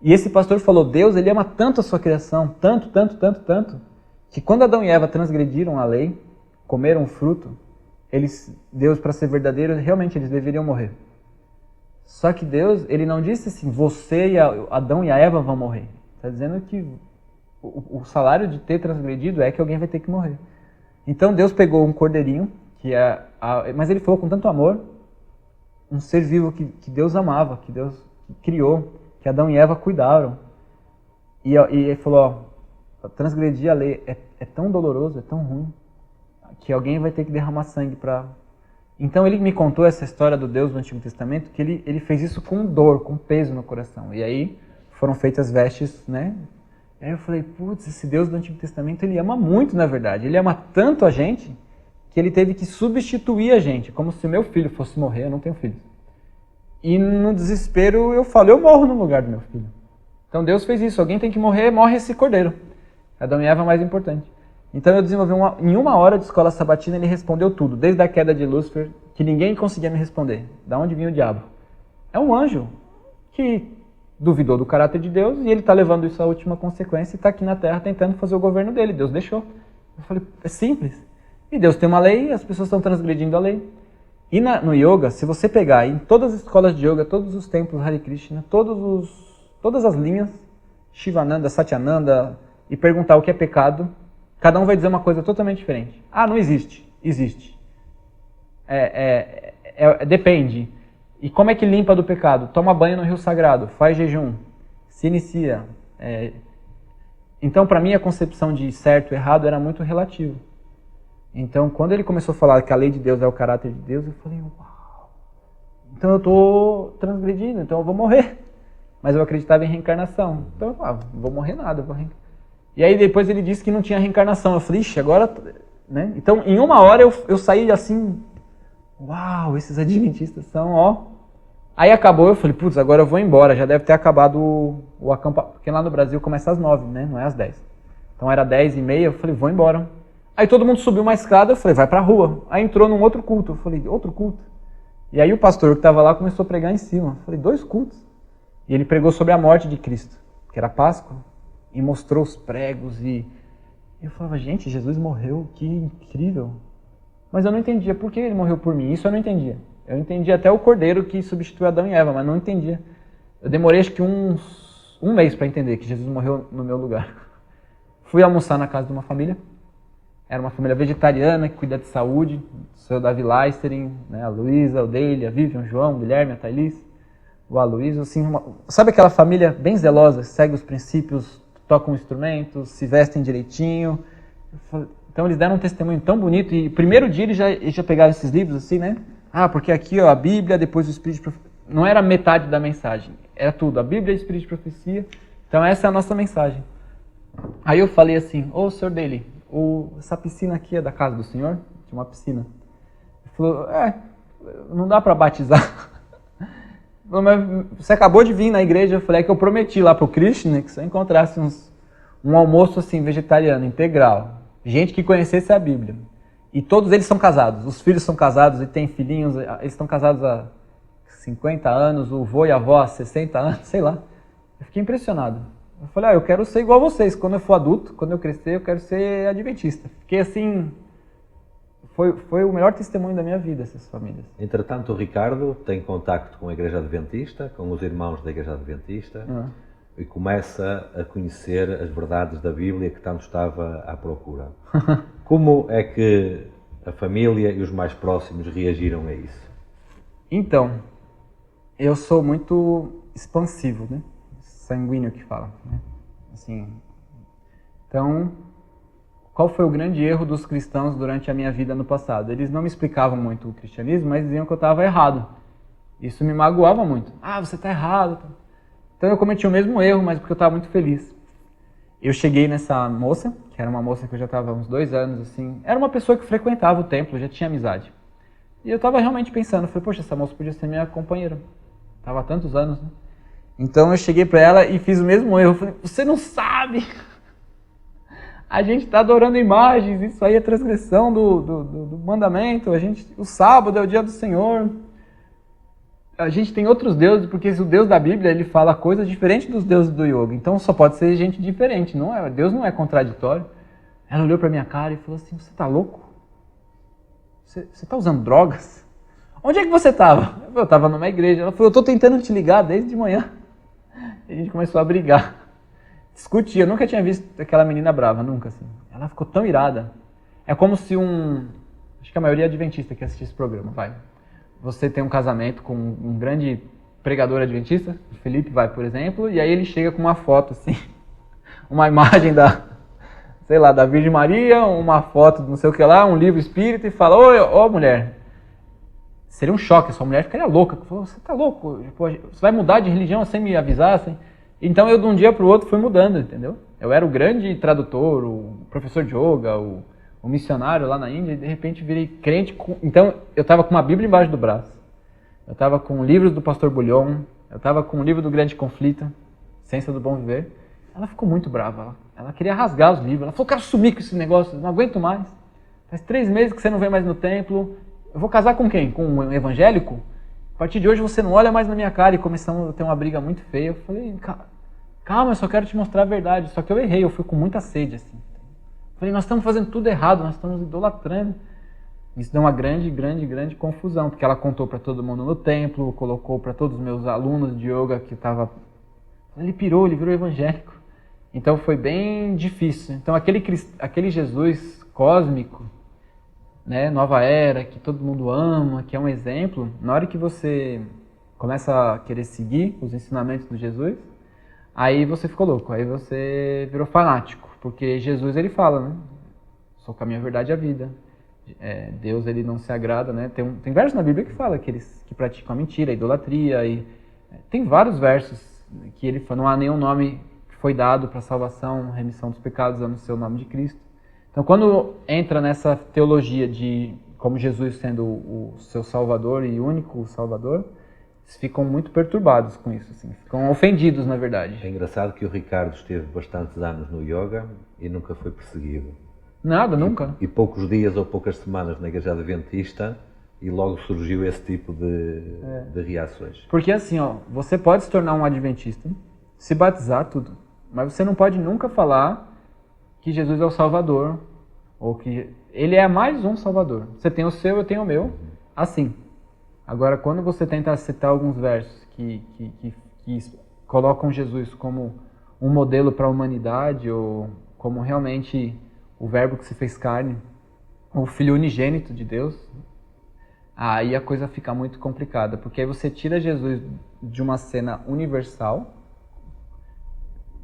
E esse pastor falou, Deus, ele ama tanto a sua criação, tanto, que quando Adão e Eva transgrediram a lei, comeram o fruto, Deus, para ser verdadeiro, realmente eles deveriam morrer. Só que Deus, ele não disse assim, você e Adão e a Eva vão morrer. Está dizendo que o salário de ter transgredido é que alguém vai ter que morrer. Então Deus pegou um cordeirinho, mas ele falou com tanto amor, um ser vivo que Deus amava, que Deus criou, que Adão e Eva cuidaram. E ele falou, transgredir a lei é tão doloroso, é tão ruim, que alguém vai ter que derramar sangue para... Então ele me contou essa história do Deus do Antigo Testamento, que ele fez isso com dor, com peso no coração. E aí foram feitas vestes, né? E aí eu falei, putz, esse Deus do Antigo Testamento, ele ama muito, na verdade. Ele ama tanto a gente, que ele teve que substituir a gente, como se meu filho fosse morrer, eu não tenho filhos. E no desespero eu falo, eu morro no lugar do meu filho. Então Deus fez isso, alguém tem que morrer, morre esse cordeiro. Adão e Eva é mais importante. Então eu desenvolvi em 1 hora de escola sabatina, ele respondeu tudo, desde a queda de Lúcifer, que ninguém conseguia me responder. Da onde vinha o diabo? É um anjo que duvidou do caráter de Deus e ele está levando isso à última consequência e está aqui na Terra tentando fazer o governo dele. Deus deixou. Eu falei, é simples. E Deus tem uma lei e as pessoas estão transgredindo a lei. E no yoga, se você pegar em todas as escolas de yoga, todos os templos Hare Krishna, todas as linhas, Shivananda, Satyananda, e perguntar o que é pecado, cada um vai dizer uma coisa totalmente diferente. Ah, não existe. Existe. Depende. E como é que limpa do pecado? Toma banho no rio sagrado, faz jejum, se inicia. Então, para mim, a concepção de certo e errado era muito relativa. Então, quando ele começou a falar que a lei de Deus é o caráter de Deus, eu falei, uau, então eu estou transgredindo, então eu vou morrer. Mas eu acreditava em reencarnação. Então eu falava, não vou morrer nada, eu vou reencarnar. E aí depois ele disse que não tinha reencarnação. Eu falei, ixi, agora... Né? Então, em 1 hora eu saí assim, uau, esses adventistas são, ó... Aí acabou, eu falei, putz, agora eu vou embora, já deve ter acabado o acampamento, porque lá no Brasil começa às 9, né? Não é às 10. Então era 10h30, eu falei, vou embora. Aí todo mundo subiu uma escada, eu falei, vai pra rua. Aí entrou num outro culto, eu falei, outro culto? E aí o pastor que estava lá começou a pregar em cima. Eu falei, 2 cultos. E ele pregou sobre a morte de Cristo, que era Páscoa, e mostrou os pregos e... Eu falava, gente, Jesus morreu, que incrível. Mas eu não entendia por que ele morreu por mim, isso eu não entendia. Eu entendi até o cordeiro que substituiu Adão e Eva, mas não entendia. Eu demorei acho que um mês para entender que Jesus morreu no meu lugar. Fui almoçar na casa de uma família. Era uma família vegetariana que cuida de saúde. O seu Davi Leistering, né, a Luísa, o Deile, a Vivian, o João, o Guilherme, a Thaís, o Aloysio. Assim, sabe aquela família bem zelosa, segue os princípios, tocam instrumentos, se vestem direitinho. Então eles deram um testemunho tão bonito. E primeiro dia eles já pegaram esses livros assim, né? Ah, porque aqui ó, a Bíblia, depois o Espírito de Profecia. Não era metade da mensagem, era tudo. A Bíblia e o Espírito de Profecia. Então essa é a nossa mensagem. Aí eu falei assim, ô Sr. Daly, essa piscina aqui é da casa do senhor? Tinha uma piscina. Ele falou, não dá para batizar. Mas você acabou de vir na igreja, eu falei, que eu prometi lá pro Krishna que se eu encontrasse um almoço assim, vegetariano, integral, gente que conhecesse a Bíblia. E todos eles são casados, os filhos são casados e têm filhinhos, eles estão casados há 50 anos, o vô e a avó há 60 anos, sei lá. Eu fiquei impressionado. Eu falei, eu quero ser igual a vocês, quando eu for adulto, quando eu crescer, eu quero ser adventista. Fiquei assim, foi o melhor testemunho da minha vida, essas famílias. Entretanto, o Ricardo tem contacto com a Igreja Adventista, com os irmãos da Igreja Adventista. e começa a conhecer as verdades da Bíblia que tanto estava à procura. Como é que a família e os mais próximos reagiram a isso? Então, eu sou muito expansivo, né? Sanguíneo que fala, né? Assim, então, qual foi o grande erro dos cristãos durante a minha vida no passado? Eles não me explicavam muito o cristianismo, mas diziam que eu estava errado. Isso me magoava muito. Ah, você está errado. Então eu cometi o mesmo erro, mas porque eu estava muito feliz. Eu cheguei nessa moça, que era uma moça que eu já estava há uns 2 anos, assim. Era uma pessoa que frequentava o templo, já tinha amizade. E eu estava realmente pensando, falei, poxa, essa moça podia ser minha companheira. Estava há tantos anos, né? Então eu cheguei para ela e fiz o mesmo erro. Eu falei, você não sabe! A gente está adorando imagens, isso aí é transgressão do mandamento. O sábado é o dia do Senhor. A gente tem outros deuses, porque o Deus da Bíblia ele fala coisas diferentes dos deuses do yoga. Então só pode ser gente diferente, não é? Deus não é contraditório. Ela olhou para minha cara e falou assim, você está louco? Você está usando drogas? Onde é que você estava? Eu estava numa igreja. Ela falou, eu estou tentando te ligar desde de manhã. E a gente começou a brigar. Discutia, eu nunca tinha visto aquela menina brava, nunca assim. Ela ficou tão irada. É como se acho que a maioria é adventista que assiste esse programa, vai. Você tem um casamento com um grande pregador adventista, o Felipe vai, por exemplo, e aí ele chega com uma foto assim, uma imagem da Virgem Maria, uma foto de não sei o que lá, um livro espírita e fala, ô mulher, seria um choque, sua mulher ficaria louca. Falou, você tá louco? Você vai mudar de religião sem me avisar? Assim? Então eu de um dia para o outro fui mudando, entendeu? Eu era o grande tradutor, o professor de yoga, o missionário lá na Índia, e de repente virei crente. Então eu estava com uma Bíblia embaixo do braço, eu estava com livros do Pastor Bullion, eu estava com o livro do Grande Conflito, Ciência do Bom Viver. Ela ficou muito brava, ela queria rasgar os livros, ela falou, quero sumir com esse negócio, não aguento mais. Faz 3 meses que você não vem mais no templo, eu vou casar com quem? Com um evangélico? A partir de hoje você não olha mais na minha cara. E começamos a ter uma briga muito feia. Eu falei, calma, eu só quero te mostrar a verdade. Só que eu errei, eu fui com muita sede assim. Falei, nós estamos fazendo tudo errado, nós estamos idolatrando. Isso deu uma grande confusão, porque ela contou para todo mundo no templo, colocou para todos os meus alunos de yoga que estava... Ele virou evangélico. Então foi bem difícil. Então aquele Jesus cósmico, né, nova era, que todo mundo ama, que é um exemplo, na hora que você começa a querer seguir os ensinamentos do Jesus, aí você ficou louco, aí você virou fanático, porque Jesus ele fala, né, sou o caminho, a verdade e a vida. Deus ele não se agrada, né? Tem versos na Bíblia que fala que eles que praticam a mentira, a idolatria, e tem vários versos que ele fala, não há nenhum nome que foi dado para salvação, remissão dos pecados, a não ser o nome de Cristo. Então, quando entra nessa teologia de como Jesus sendo o seu Salvador e único Salvador, eles ficam muito perturbados com isso, assim, ficam ofendidos, na verdade. É engraçado que o Ricardo esteve bastantes anos no yoga e nunca foi perseguido. Nada, nunca. E poucos dias ou poucas semanas na Igreja Adventista e logo surgiu esse tipo de reações. Porque assim, você pode se tornar um adventista, se batizar, tudo, mas você não pode nunca falar que Jesus é o Salvador, ou que ele é mais um Salvador. Você tem o seu, eu tenho o meu, assim. Agora, quando você tenta citar alguns versos que colocam Jesus como um modelo para a humanidade, ou como realmente o verbo que se fez carne, o Filho unigênito de Deus, aí a coisa fica muito complicada, porque aí você tira Jesus de uma cena universal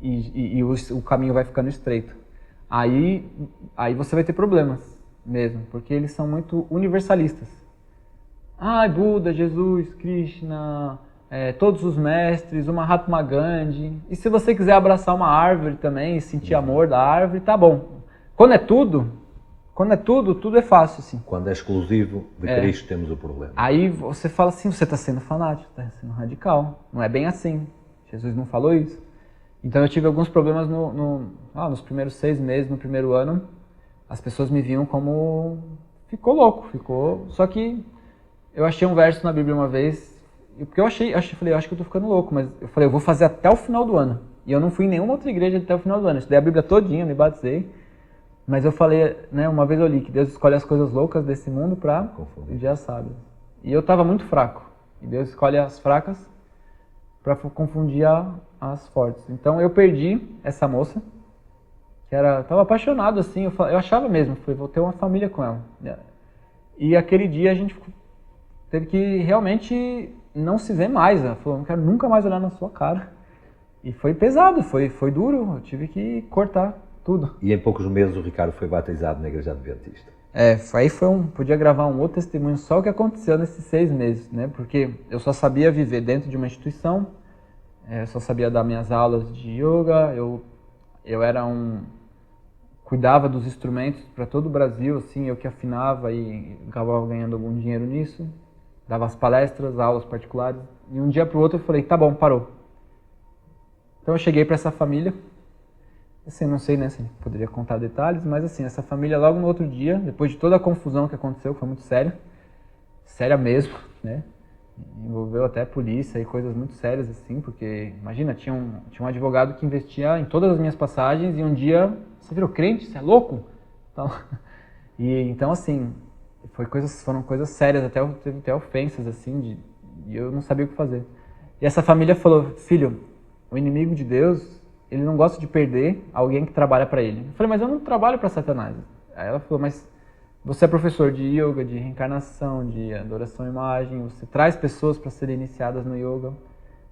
e o caminho vai ficando estreito. Aí você vai ter problemas mesmo, porque eles são muito universalistas. Buda, Jesus, Krishna, todos os mestres, o Mahatma Gandhi. E se você quiser abraçar uma árvore também e sentir amor da árvore, tá bom. Quando é tudo é fácil, assim. Quando é exclusivo de Cristo, temos o problema. Aí você fala assim, você está sendo fanático, está sendo radical. Não é bem assim. Jesus não falou isso. Então eu tive alguns problemas nos primeiros 6 meses, no primeiro ano. As pessoas me viam como... Ficou louco. Só que eu achei um verso na Bíblia uma vez, porque eu falei, eu acho que eu tô ficando louco, mas eu falei, eu vou fazer até o final do ano. E eu não fui em nenhuma outra igreja até o final do ano. Eu estudei a Bíblia todinha, me batizei. Mas eu falei, né, uma vez eu li que Deus escolhe as coisas loucas desse mundo para já sabe. E eu estava muito fraco. E Deus escolhe as fracas para confundir as fortes. Então eu perdi essa moça, que tava apaixonado assim, eu achava mesmo, falei, vou ter uma família com ela. E aquele dia a gente teve que realmente não se ver mais. Ela falou, não quero nunca mais olhar na sua cara. E foi pesado, foi duro, eu tive que cortar tudo. E em poucos meses o Ricardo foi batizado na Igreja Adventista. Aí podia gravar um outro testemunho só o que aconteceu nesses 6 meses, né? Porque eu só sabia viver dentro de uma instituição, só sabia dar minhas aulas de yoga, eu era cuidava dos instrumentos para todo o Brasil, assim, eu que afinava e acabava ganhando algum dinheiro nisso, dava as palestras, aulas particulares, e um dia para o outro eu falei, tá bom, parou. Então eu cheguei para essa família, assim, não sei, né, se poderia contar detalhes, mas assim, essa família logo no outro dia, depois de toda a confusão que aconteceu, que foi muito séria mesmo, né, envolveu até a polícia e coisas muito sérias, assim, porque, imagina, tinha um advogado que investia em todas as minhas passagens e um dia, você virou crente, você é louco? Então, assim, foram coisas sérias, teve até ofensas, assim, e eu não sabia o que fazer. E essa família falou, filho, o inimigo de Deus, ele não gosta de perder alguém que trabalha para ele. Eu falei, mas eu não trabalho para Satanás. Aí ela falou, mas você é professor de yoga, de reencarnação, de adoração à imagem, você traz pessoas para serem iniciadas no yoga.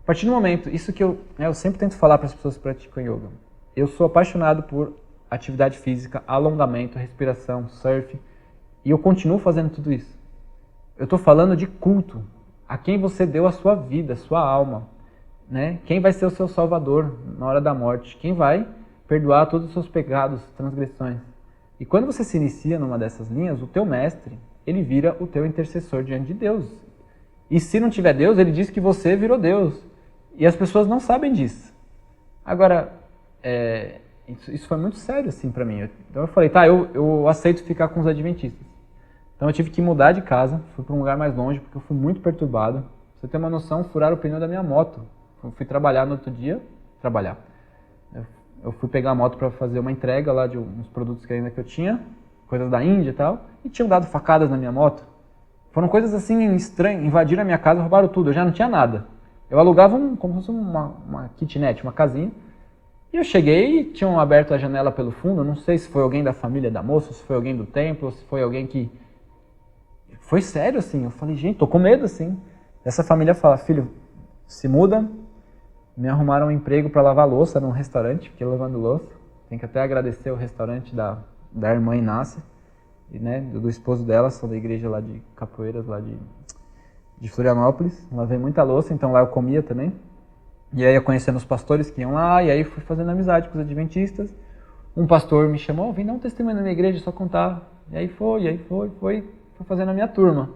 A partir do momento, isso que eu sempre tento falar para as pessoas que praticam yoga. Eu sou apaixonado por atividade física, alongamento, respiração, surf, e eu continuo fazendo tudo isso. Eu estou falando de culto, a quem você deu a sua vida, a sua alma, né? Quem vai ser o seu salvador na hora da morte, quem vai perdoar todos os seus pecados, transgressões. E quando você se inicia numa dessas linhas, o teu mestre, ele vira o teu intercessor diante de Deus. E se não tiver Deus, ele diz que você virou Deus. E as pessoas não sabem disso. Agora, isso foi muito sério assim para mim. Então eu falei, tá, eu aceito ficar com os adventistas. Então eu tive que mudar de casa, fui para um lugar mais longe, porque eu fui muito perturbado. Pra você ter uma noção, furaram o pneu da minha moto. Eu fui trabalhar no outro dia, Eu fui pegar a moto para fazer uma entrega lá de uns produtos que eu tinha, coisas da Índia e tal, e tinham dado facadas na minha moto. Foram coisas assim estranhas, invadiram a minha casa, roubaram tudo, eu já não tinha nada. Eu alugava como se fosse uma kitnet, uma casinha, e eu cheguei e tinham aberto a janela pelo fundo, eu não sei se foi alguém da família da moça, se foi alguém do templo, se foi alguém que... Foi sério assim, eu falei, gente, tô com medo assim. Essa família fala, filho, se muda. Me arrumaram um emprego para lavar louça num restaurante, fiquei lavando louça. Tem que até agradecer o restaurante da irmã Inácia, e, né, do esposo dela, são da igreja lá de Capoeiras, lá de Florianópolis. Lavei muita louça, então lá eu comia também. E aí eu conhecendo os pastores que iam lá, e aí fui fazendo amizade com os adventistas. Um pastor me chamou, vem dar um testemunho na minha igreja, só contar. E aí foi fazendo a minha turma.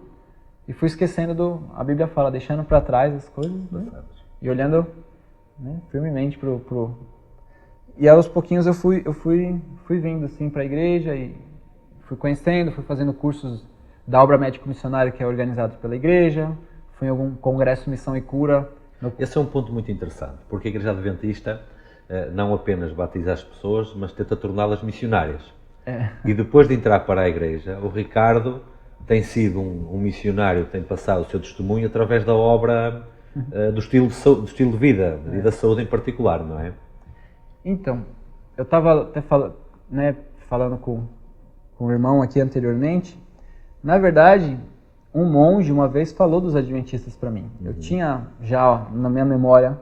E fui esquecendo a Bíblia fala, deixando para trás as coisas, né? E olhando, né, firmemente pro... E aos pouquinhos eu fui vindo assim para a igreja e fui conhecendo, fui fazendo cursos da obra médico-missionária que é organizado pela igreja, fui em algum congresso Missão e Cura. Esse é um ponto muito interessante, porque a Igreja Adventista não apenas batiza as pessoas, mas tenta torná-las missionárias. E depois de entrar para a igreja, o Ricardo tem sido um missionário, tem passado o seu testemunho através da obra do estilo de vida e da saúde em particular, não é? Então, eu estava até falando com o irmão aqui anteriormente. Na verdade, um monge uma vez falou dos adventistas para mim. Eu tinha já na minha memória,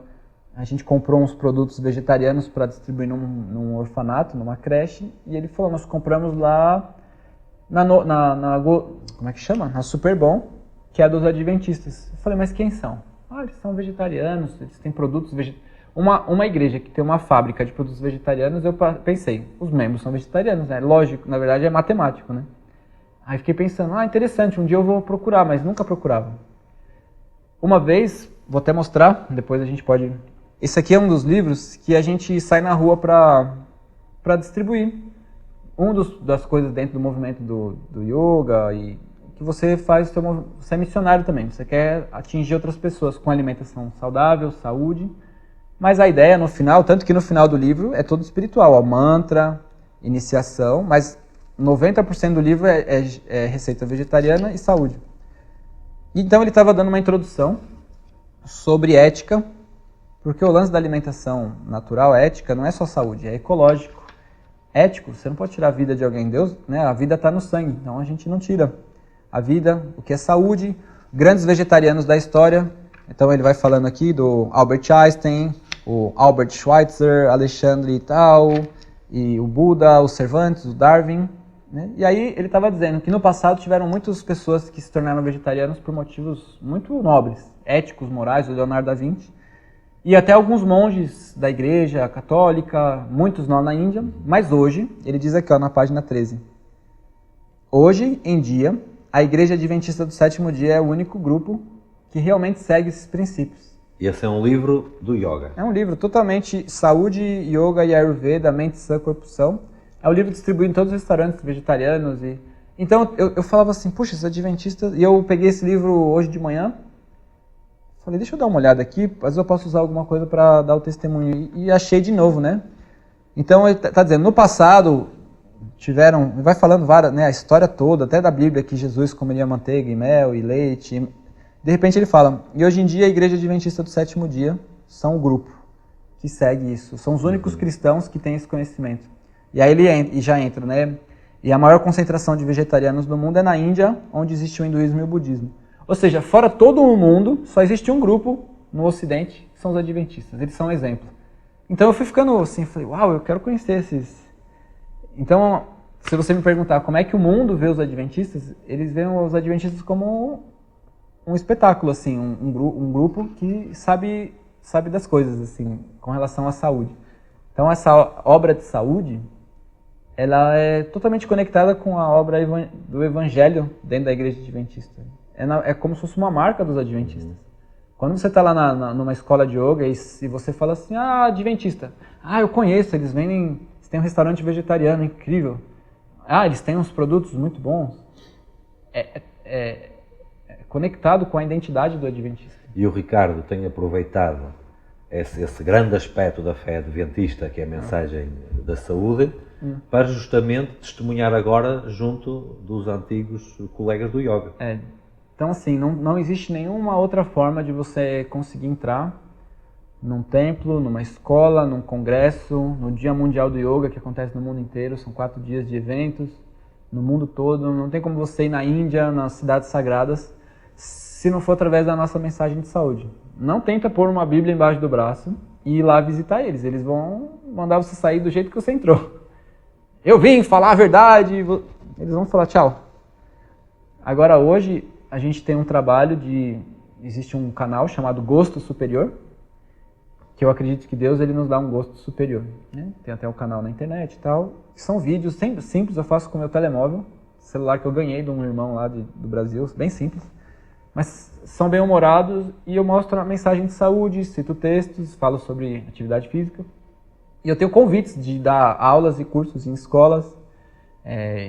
a gente comprou uns produtos vegetarianos para distribuir num orfanato, numa creche, e ele falou, nós compramos lá como é que chama? Na Superbom, que é dos adventistas. Eu falei, mas quem são? Eles são vegetarianos, eles têm produtos vegetarianos. Uma igreja que tem uma fábrica de produtos vegetarianos, eu pensei, os membros são vegetarianos, né? Lógico, na verdade é matemático, né? Aí fiquei pensando, interessante, um dia eu vou procurar, mas nunca procurava. Uma vez, vou até mostrar, depois a gente pode... Esse aqui é um dos livros que a gente sai na rua para distribuir. Das coisas dentro do movimento do yoga e que você faz, você é missionário também, você quer atingir outras pessoas com alimentação saudável, saúde, mas a ideia no final, tanto que no final do livro é todo espiritual, mantra, iniciação, mas 90% do livro é receita vegetariana e saúde. Então ele estava dando uma introdução sobre ética Porque o lance da alimentação natural, ética, não é só saúde, é ecológico. Ético, você não pode tirar a vida de alguém. Deus, né, a vida está no sangue, então a gente não tira a vida, o que é saúde. Grandes vegetarianos da história, então ele vai falando aqui do Albert Einstein, o Albert Schweitzer, Alexandre e tal, e o Buda, o Cervantes, o Darwin. Né? E aí ele estava dizendo que no passado tiveram muitas pessoas que se tornaram vegetarianos por motivos muito nobres, éticos, morais, o Leonardo da Vinci. E até alguns monges da igreja católica, muitos não na Índia, mas hoje, ele diz aqui ó, na página 13, hoje em dia, a Igreja Adventista do Sétimo Dia é o único grupo que realmente segue esses princípios. E esse é um livro do yoga. É um livro totalmente saúde, yoga e ayurveda, mente sã, corpo são. É um livro distribuído em todos os restaurantes vegetarianos. Então eu falava assim, puxa, esses adventistas... E eu peguei esse livro hoje de manhã, falei, deixa eu dar uma olhada aqui, às vezes eu posso usar alguma coisa para dar o testemunho. E achei de novo, né? Então ele está dizendo, no passado tiveram, vai falando várias, né, a história toda, até da Bíblia, que Jesus comeria manteiga e mel e leite. De repente ele fala, e hoje em dia a Igreja Adventista do Sétimo Dia são o grupo que segue isso. São os únicos cristãos que têm esse conhecimento. E aí ele já entra, né? E a maior concentração de vegetarianos do mundo é na Índia, onde existe o hinduísmo e o budismo. Ou seja, fora todo o mundo, só existe um grupo no Ocidente, que são os adventistas. Eles são um exemplo. Então eu fui ficando assim, falei, uau, eu quero conhecer esses... Então, se você me perguntar como é que o mundo vê os adventistas, eles veem os adventistas como um espetáculo, assim, um grupo que sabe das coisas, assim, com relação à saúde. Então essa obra de saúde, ela é totalmente conectada com a obra do Evangelho dentro da Igreja Adventista. É como se fosse uma marca dos adventistas. Quando você está lá numa escola de yoga e você fala assim, adventista, eu conheço, eles têm um restaurante vegetariano incrível, eles têm uns produtos muito bons, é conectado com a identidade do adventista. E o Ricardo tem aproveitado esse grande aspecto da fé adventista, que é a mensagem da saúde, para justamente testemunhar agora junto dos antigos colegas do yoga. Então, assim, não existe nenhuma outra forma de você conseguir entrar num templo, numa escola, num congresso, no Dia Mundial do Yoga, que acontece no mundo inteiro, são 4 dias de eventos, no mundo todo. Não tem como você ir na Índia, nas cidades sagradas, se não for através da nossa mensagem de saúde. Não tenta pôr uma Bíblia embaixo do braço e ir lá visitar eles. Eles vão mandar você sair do jeito que você entrou. Eu vim falar a verdade, eles vão falar tchau. Agora hoje a gente tem um trabalho existe um canal chamado Gosto Superior, que eu acredito que Deus ele nos dá um gosto superior. Né? Tem até um canal na internet e tal. São vídeos simples, eu faço com o meu telemóvel, celular que eu ganhei de um irmão lá do Brasil, bem simples. Mas são bem humorados e eu mostro a mensagem de saúde, cito textos, falo sobre atividade física. E eu tenho convites de dar aulas e cursos em escolas.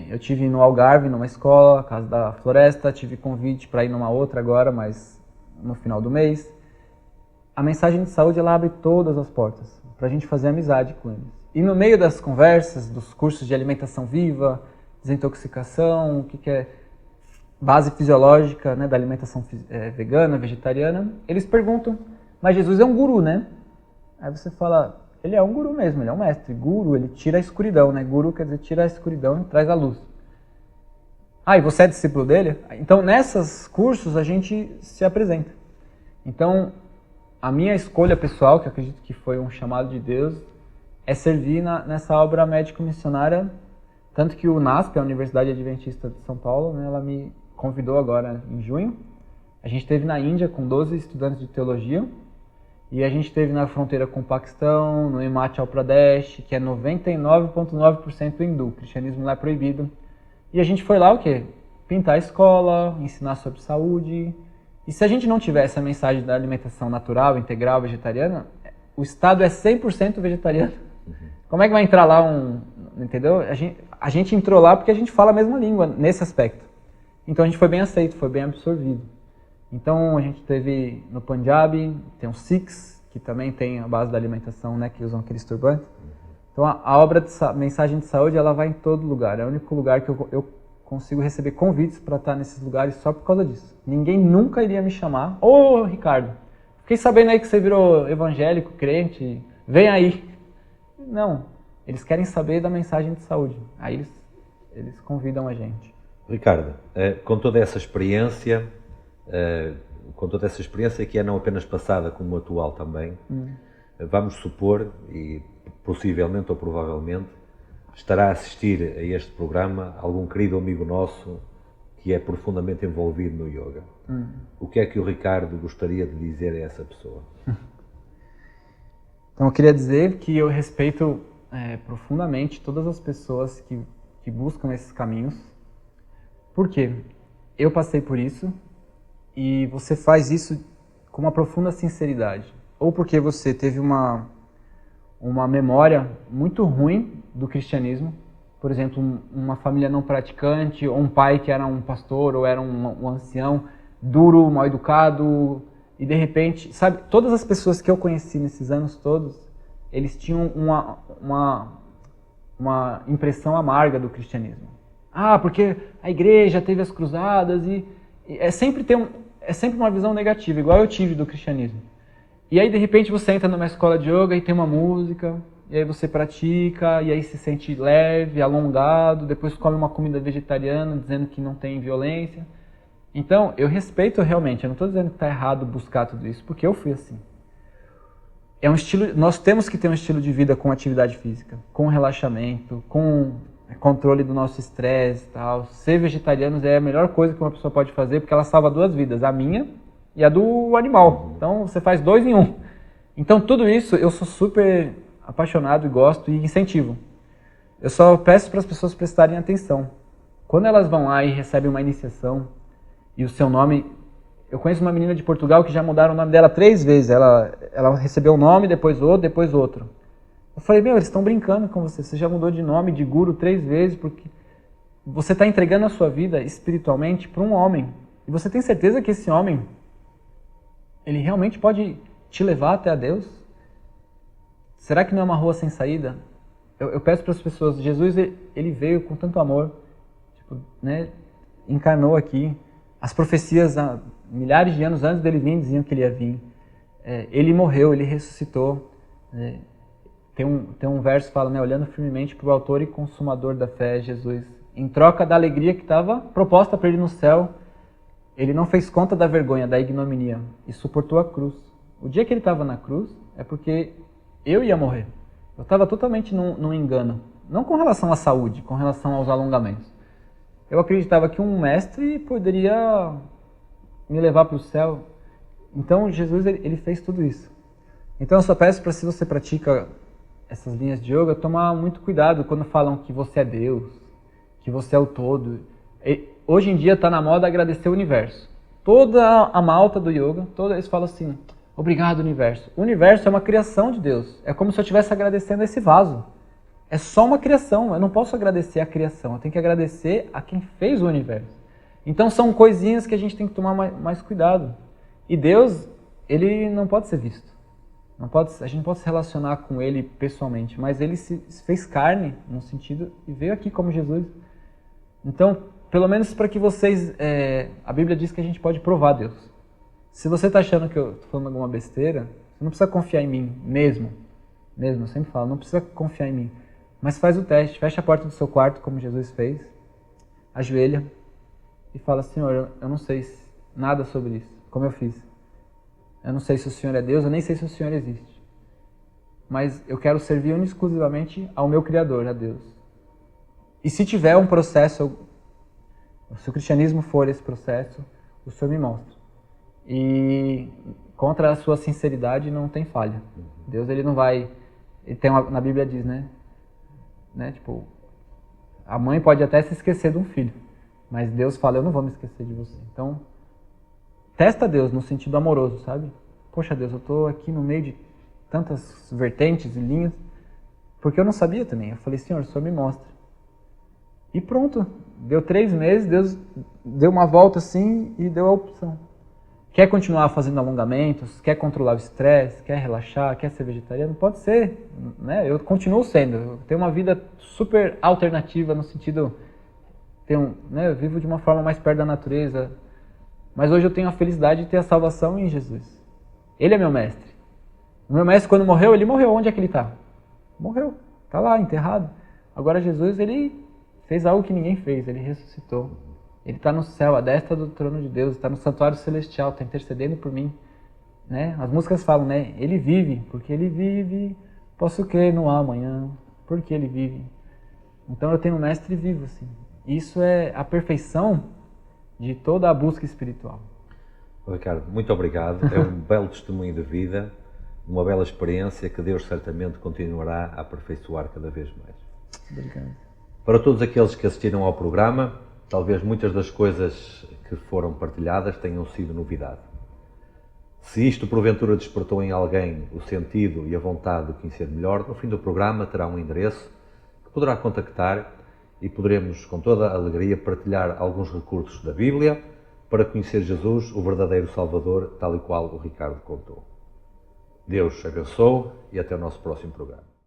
Eu tive no Algarve, numa escola, Casa da Floresta, tive convite para ir numa outra agora, mas no final do mês. A mensagem de saúde ela abre todas as portas para a gente fazer amizade com eles. E no meio das conversas, dos cursos de alimentação viva, desintoxicação, o que é base fisiológica, né, da alimentação vegana, vegetariana, eles perguntam, mas Jesus é um guru, né? Aí você fala, ele é um guru mesmo, ele é um mestre. Guru, ele tira a escuridão, né? Guru quer dizer tira a escuridão e traz a luz. E você é discípulo dele? Então, nesses cursos, a gente se apresenta. Então, a minha escolha pessoal, que eu acredito que foi um chamado de Deus, é servir nessa obra médico-missionária, tanto que o NASP, a Universidade Adventista de São Paulo, né, ela me convidou agora em junho. A gente esteve na Índia com 12 estudantes de teologia, e a gente esteve na fronteira com o Paquistão, no Himachal Pradesh, que é 99,9% hindu, o cristianismo lá é proibido. E a gente foi lá o quê? Pintar a escola, ensinar sobre saúde. E se a gente não tivesse a mensagem da alimentação natural, integral, vegetariana, o Estado é 100% vegetariano. Como é que vai entrar lá entendeu? A gente entrou lá porque a gente fala a mesma língua nesse aspecto. Então a gente foi bem aceito, foi bem absorvido. Então a gente teve no Punjab, tem os Sikhs, que também tem a base da alimentação, né, que usam aqueles turbantes. Então a obra de mensagem de saúde, ela vai em todo lugar. É o único lugar que eu consigo receber convites para estar nesses lugares só por causa disso. Ninguém nunca iria me chamar, Ricardo, Fiquei sabendo aí que você virou evangélico, crente, vem aí. Não, eles querem saber da mensagem de saúde. Aí eles convidam a gente. Ricardo, com toda essa experiência, que é não apenas passada como atual também, vamos supor, e possivelmente ou provavelmente, estará a assistir a este programa algum querido amigo nosso que é profundamente envolvido no yoga. O que é que o Ricardo gostaria de dizer a essa pessoa? Então eu queria dizer que eu respeito profundamente todas as pessoas que buscam esses caminhos. Por quê? Eu passei por isso e você faz isso com uma profunda sinceridade. Ou porque você teve uma memória muito ruim do cristianismo, por exemplo, uma família não praticante, ou um pai que era um pastor, ou era um ancião duro, mal educado, e de repente, sabe, todas as pessoas que eu conheci nesses anos todos, eles tinham uma impressão amarga do cristianismo. Porque a igreja teve as cruzadas e é sempre uma visão negativa, igual eu tive do cristianismo. E aí de repente você entra numa escola de yoga e tem uma música, e aí você pratica, e aí se sente leve, alongado, depois come uma comida vegetariana dizendo que não tem violência. Então, eu respeito realmente, eu não estou dizendo que está errado buscar tudo isso, porque eu fui assim. É um estilo, nós temos que ter um estilo de vida com atividade física, com relaxamento, com controle do nosso estresse e tal. Ser vegetariano é a melhor coisa que uma pessoa pode fazer, porque ela salva 2 vidas, a minha e a do animal. Então, você faz 2 em 1. Então, tudo isso eu sou super apaixonado e gosto e incentivo. Eu só peço para as pessoas prestarem atenção. Quando elas vão lá e recebem uma iniciação e o seu nome... Eu conheço uma menina de Portugal que já mudaram o nome dela 3 vezes. Ela recebeu um nome, depois outro. Eu falei, eles estão brincando com você. Você já mudou de nome, de guru 3 vezes, porque você está entregando a sua vida espiritualmente para um homem. E você tem certeza que esse homem, ele realmente pode te levar até a Deus? Será que não é uma rua sem saída? Eu peço para as pessoas, Jesus, ele veio com tanto amor, encarnou aqui. As profecias, milhares de anos antes dele vir, diziam que ele ia vir. Ele morreu, ele ressuscitou. Tem um verso que fala, olhando firmemente para o autor e consumador da fé, Jesus. Em troca da alegria que estava proposta para ele no céu, ele não fez conta da vergonha, da ignominia, e suportou a cruz. O dia que ele estava na cruz, é porque eu ia morrer. Eu estava totalmente num engano. Não com relação à saúde, com relação aos alongamentos. Eu acreditava que um mestre poderia me levar para o céu. Então, Jesus, ele fez tudo isso. Então, eu só peço para, se você pratica essas linhas de yoga, tomar muito cuidado quando falam que você é Deus, que você é o todo. Hoje em dia está na moda agradecer o universo. Toda a malta do yoga, eles falam assim, obrigado, universo. O universo é uma criação de Deus. É como se eu estivesse agradecendo esse vaso. É só uma criação, eu não posso agradecer a criação, eu tenho que agradecer a quem fez o universo. Então são coisinhas que a gente tem que tomar mais cuidado. E Deus, ele não pode ser visto. A gente não pode se relacionar com ele pessoalmente, mas ele se fez carne, no sentido, e veio aqui como Jesus. Então, pelo menos para que vocês... a Bíblia diz que a gente pode provar Deus. Se você está achando que eu estou falando alguma besteira, você não precisa confiar em mim mesmo. Eu sempre falo, não precisa confiar em mim. Mas faz o teste, fecha a porta do seu quarto, como Jesus fez, ajoelha e fala, Senhor, eu não sei nada sobre isso, como eu fiz. Eu não sei se o Senhor é Deus, eu nem sei se o Senhor existe. Mas eu quero servir exclusivamente ao meu Criador, a Deus. E se tiver um processo, se o cristianismo for esse processo, o Senhor me mostra. E contra a sua sinceridade não tem falha. Deus, ele não vai... na Bíblia diz, tipo, a mãe pode até se esquecer de um filho, mas Deus fala, eu não vou me esquecer de você. Então, testa Deus no sentido amoroso, sabe? Poxa Deus, eu estou aqui no meio de tantas vertentes e linhas, porque eu não sabia também. Eu falei, Senhor, o Senhor me mostra. E pronto, deu 3 meses, Deus deu uma volta assim e deu a opção. Quer continuar fazendo alongamentos? Quer controlar o estresse? Quer relaxar? Quer ser vegetariano? Pode ser, Eu continuo sendo. Eu tenho uma vida super alternativa no sentido... eu vivo de uma forma mais perto da natureza. Mas hoje eu tenho a felicidade de ter a salvação em Jesus. Ele é meu mestre. O meu mestre, quando morreu, ele morreu. Onde é que ele está? Morreu. Está lá, enterrado. Agora Jesus, ele fez algo que ninguém fez. Ele ressuscitou. Ele está no céu, à destra do trono de Deus. Está no santuário celestial, está intercedendo por mim. Né? As músicas falam, né? Ele vive, porque ele vive. Posso crer no amanhã, porque ele vive. Então eu tenho um mestre vivo, assim. Isso é a perfeição de toda a busca espiritual. Ricardo, muito obrigado. É um belo testemunho de vida, uma bela experiência que Deus certamente continuará a aperfeiçoar cada vez mais. Obrigado. Para todos aqueles que assistiram ao programa, talvez muitas das coisas que foram partilhadas tenham sido novidade. Se isto porventura despertou em alguém o sentido e a vontade de conhecer melhor, no fim do programa terá um endereço que poderá contactar e poderemos, com toda a alegria, partilhar alguns recursos da Bíblia para conhecer Jesus, o verdadeiro Salvador, tal e qual o Ricardo contou. Deus abençoe e até o nosso próximo programa.